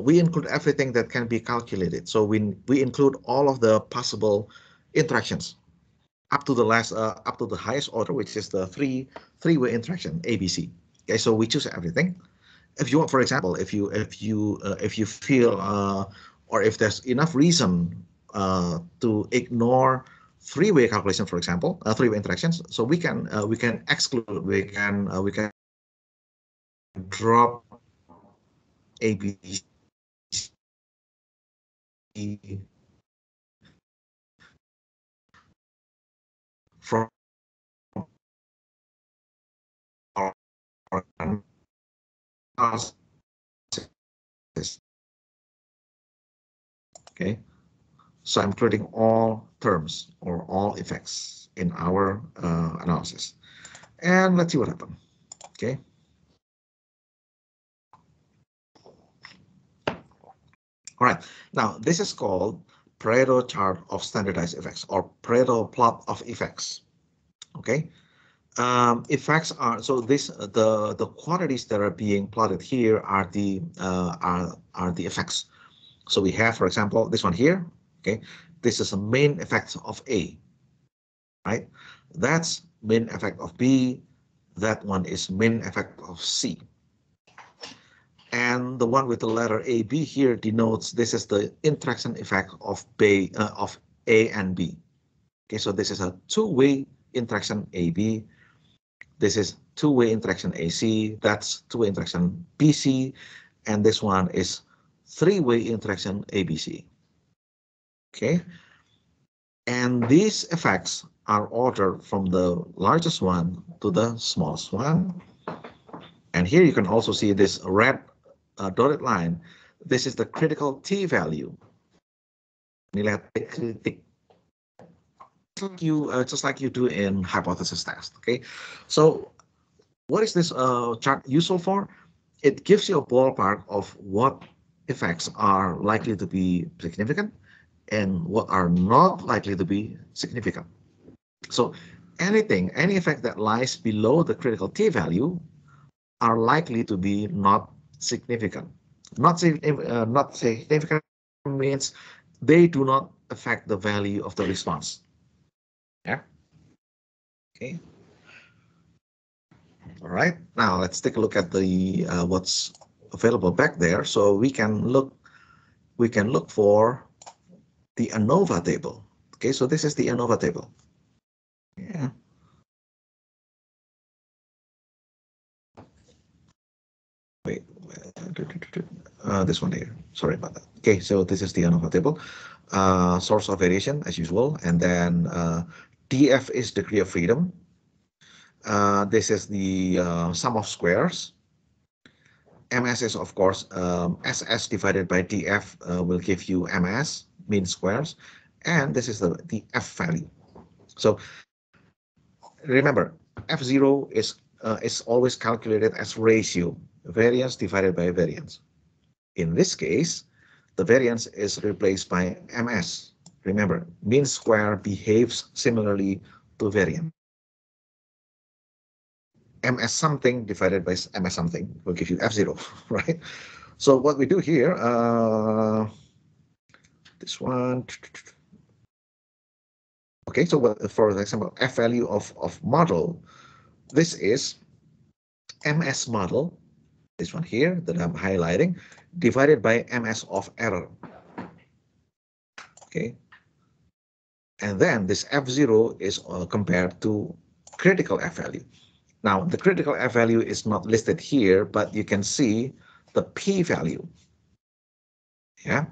we include everything that can be calculated. So we include all of the possible interactions up to the highest order, which is the three-way interaction ABC. Okay, so we choose everything. If you want, for example, if you feel or if there's enough reason to ignore three-way calculation, for example, three-way interactions, so we can exclude, we can drop ABC from our analysis. Okay, so I'm including all terms or all effects in our analysis, and let's see what happens. Okay. All right, now this is called Pareto chart of standardized effects or Pareto plot of effects. Okay, effects are so this the quantities that are being plotted here are the effects. So we have, for example, this one here. Okay, this is a main effect of A, right? That's main effect of B. That one is main effect of C. And the one with the letter AB here denotes this is the interaction effect of A and B. Okay, so this is a two-way interaction AB. This is two-way interaction AC. That's two-way interaction BC. And this one is three-way interaction ABC. Okay, and these effects are ordered from the largest one to the smallest one. And here you can also see this red dotted line. This is the critical T value. Just like you do in hypothesis test. Okay, so what is this chart useful for? It gives you a ballpark of what effects are likely to be significant and what are not likely to be significant. So any effect that lies below the critical T value are likely to be not significant. Not significant means they do not affect the value of the response. Yeah. Okay. All right. Now let's take a look at the what's available back there. So we can look for the Anova table. Okay. So this is the Anova table. Yeah. This one here. Sorry about that. Okay, so this is the Anova table. Source of variation as usual, and then df is degree of freedom. This is the sum of squares. ms is, of course, ss divided by df will give you ms, mean squares, and this is the f value. So remember, f0 is always calculated as ratio, variance divided by variance. In this case, the variance is replaced by ms. Remember, mean square behaves similarly to variance. ms something divided by ms something will give you f0, right? So what we do here, this one, okay, so for example, f value of model, this is ms model, this one here that I'm highlighting, divided by ms of error. Okay, and then this f0 is compared to critical f value. Now, the critical f value is not listed here, but you can see the p value. Ya,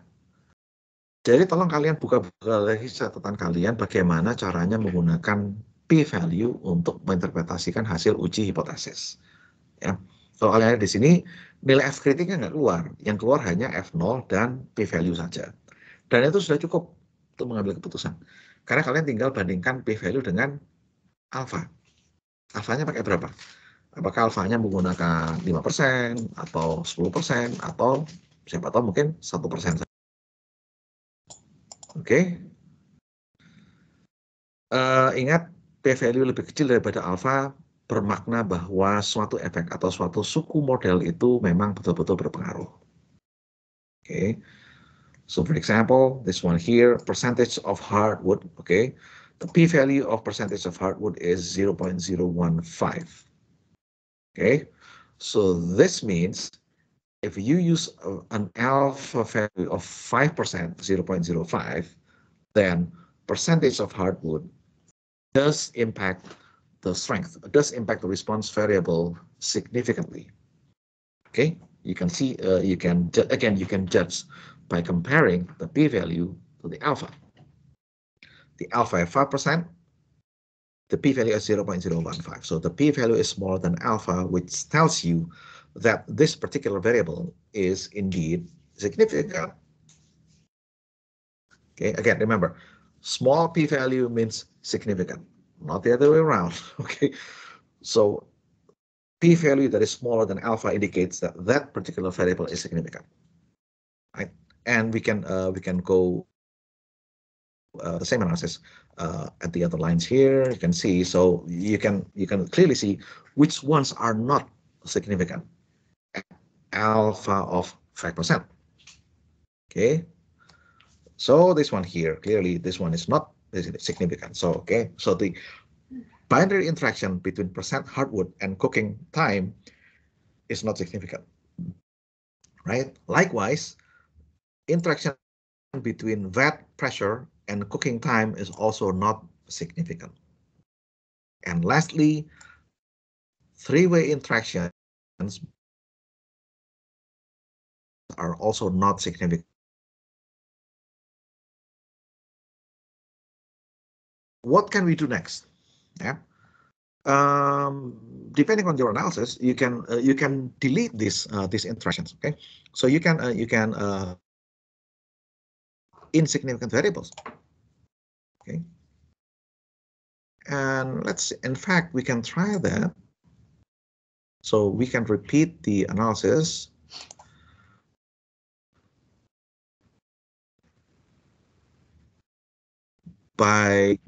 jadi tolong kalian buka-buka lagi catatan kalian bagaimana caranya menggunakan p value untuk menginterpretasikan hasil uji hipotesis. Ya, kalau kalian lihat di sini nilai f kritiknya nggak keluar, yang keluar hanya f0 dan p value saja. Dan itu sudah cukup untuk mengambil keputusan. Karena kalian tinggal bandingkan p value dengan alfa. Alfanya pakai berapa? Apakah alfanya menggunakan 5% atau 10% atau siapa tahu mungkin 1%. Oke. Ingat, p-value lebih kecil daripada alfa bermakna bahwa suatu efek atau suatu suku model itu memang betul-betul berpengaruh. Okay. So for example, this one here, percentage of hardwood, okay. The p-value of percentage of hardwood is 0.015. Okay. So this means if you use an alpha value of 5%, 0.05, then percentage of hardwood does impact the strength, does impact the response variable significantly. Okay, you can see, you can judge by comparing the p-value to the alpha. The alpha is 5%, the p-value is 0.015. So the p-value is more than alpha, which tells you that this particular variable is indeed significant. Okay, again, remember, small p-value means significant, not the other way around. Okay, so p-value that is smaller than alpha indicates that that particular variable is significant, right? And we can go the same analysis at the other lines here. You can see, so you can clearly see which ones are not significant. Alpha of 5%. Okay, so this one here, clearly this one is not significant. So okay, so the binary interaction between percent hardwood and cooking time is not significant, right? Likewise, interaction between vat pressure and cooking time is also not significant. And lastly, three-way interactions are also not significant. What can we do next? Yeah. Depending on your analysis, you can delete these interactions. Okay, so you can insignificant variables. Okay, and in fact, we can try that. So we can repeat the analysis by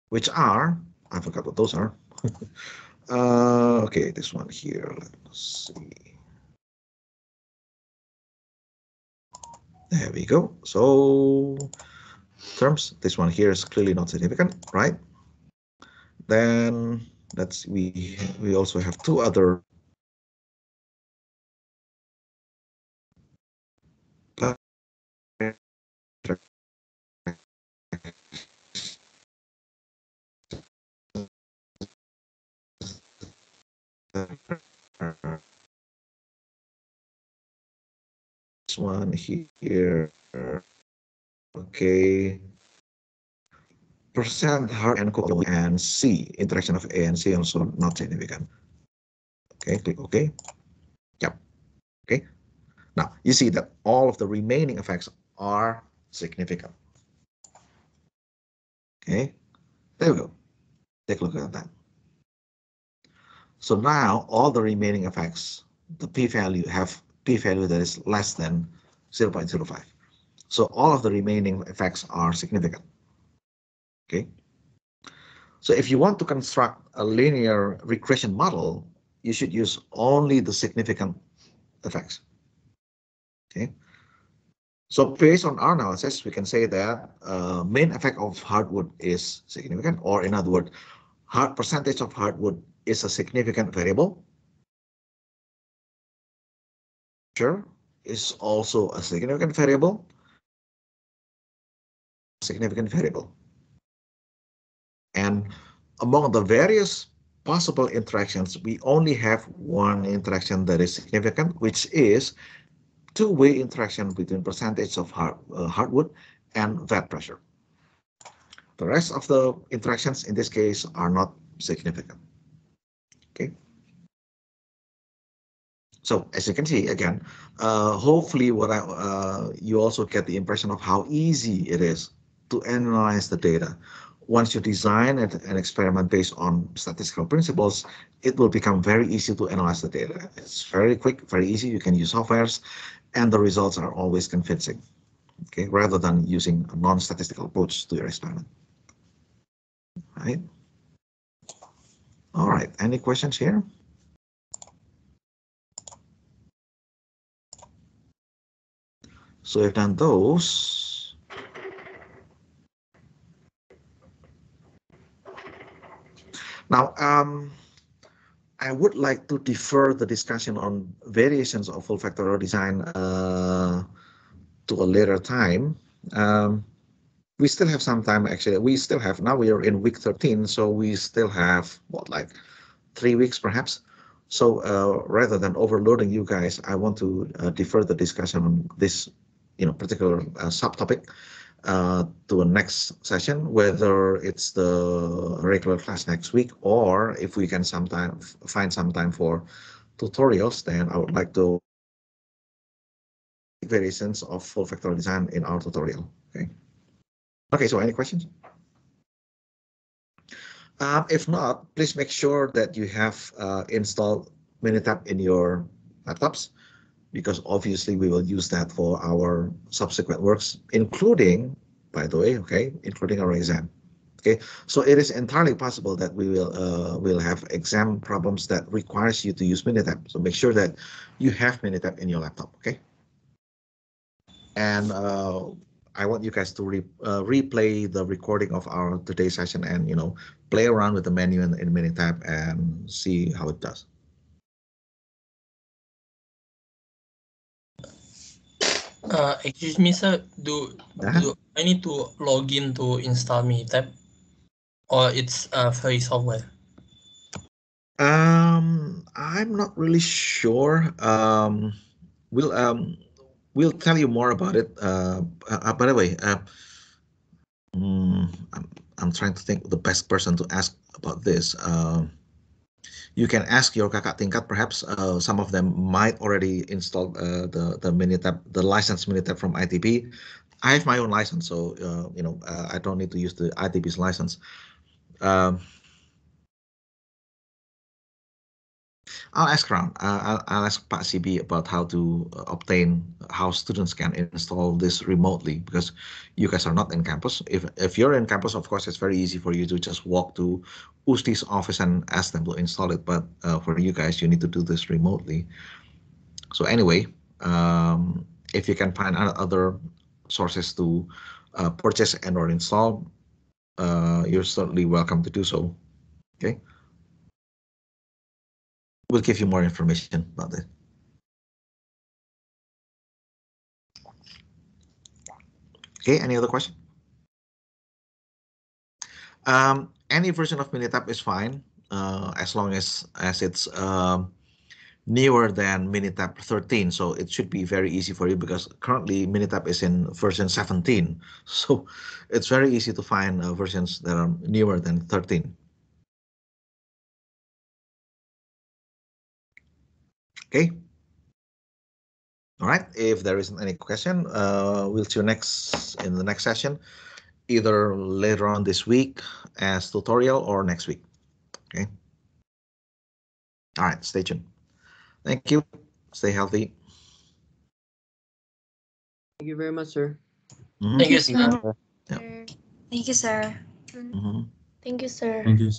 which are, I forgot what those are. Okay, this one here, let's see. There we go. So terms, this one here is clearly not significant, right? Then we also have two other this one here. Okay. Percent hard and cold and C. Interaction of A and C also not significant. Okay, click OK. Yep. Okay. Now you see that all of the remaining effects are significant. Okay. There we go. Take a look at that. So now all the remaining effects, the p-value have p-value that is less than 0.05. So all of the remaining effects are significant. Okay. So if you want to construct a linear regression model, you should use only the significant effects. Okay. So based on our analysis, we can say that main effect of hardwood is significant, or in other words, percentage of hardwood is a significant variable. Sure, is also a significant variable. And among the various possible interactions, we only have one interaction that is significant, which is two-way interaction between percentage of hardwood and vat pressure. The rest of the interactions in this case are not significant. Okay. So as you can see, again, hopefully you also get the impression of how easy it is to analyze the data. Once you design an experiment based on statistical principles, it will become very easy to analyze the data. It's very quick, very easy. You can use softwares, and the results are always convincing. Okay, rather than using a non-statistical approach to your experiment. Right. All right. Any questions here? So we've done those. Now, I would like to defer the discussion on variations of full factorial design to a later time. We still have some time, actually. Now we are in week 13, so we still have, what, like 3 weeks perhaps? So rather than overloading you guys, I want to defer the discussion on this particular subtopic to a next session, whether it's the regular class next week, or if we can find some time for tutorials, then I would like to variations of full factorial design in our tutorial. Okay, so any questions? If not, please make sure that you have installed Minitab in your laptops, because obviously we will use that for our subsequent works, including, by the way, including our exam. Okay, so it is entirely possible that we will have exam problems that requires you to use Minitab. So make sure that you have Minitab in your laptop. Okay, and I want you guys to replay the recording of our today's session and play around with the menu in Minitab and see how it does. Excuse me, sir. Do I need to log in to install Minitab, or it's free software? I'm not really sure. We'll tell you more about it. By the way, I'm trying to think the best person to ask about this. You can ask your kakak tingkat, perhaps some of them might already install the Minitab, the licensed Minitab from ITB. I have my own license, so I don't need to use the ITB's license. I'll ask around. I'll ask Pak CB about how to how students can install this remotely, because you guys are not in campus. If you're in campus, of course, it's very easy for you to just walk to USTI's office and ask them to install it. But for you guys, you need to do this remotely. So anyway, if you can find other sources to purchase and or install, you're certainly welcome to do so. Okay. We'll give you more information about it. Okay, any other question? Any version of Minitab is fine, as long as it's newer than Minitab 13. So it should be very easy for you because currently Minitab is in version 17. So it's very easy to find versions that are newer than 13. Okay. All right. If there isn't any question, we'll see you in the next session, either later on this week as tutorial or next week. Okay. All right. Stay tuned. Thank you. Stay healthy. Thank you very much, sir. Thank you, sir. Thank you, sir. Mhm. Thank you, sir. Thank you, sir.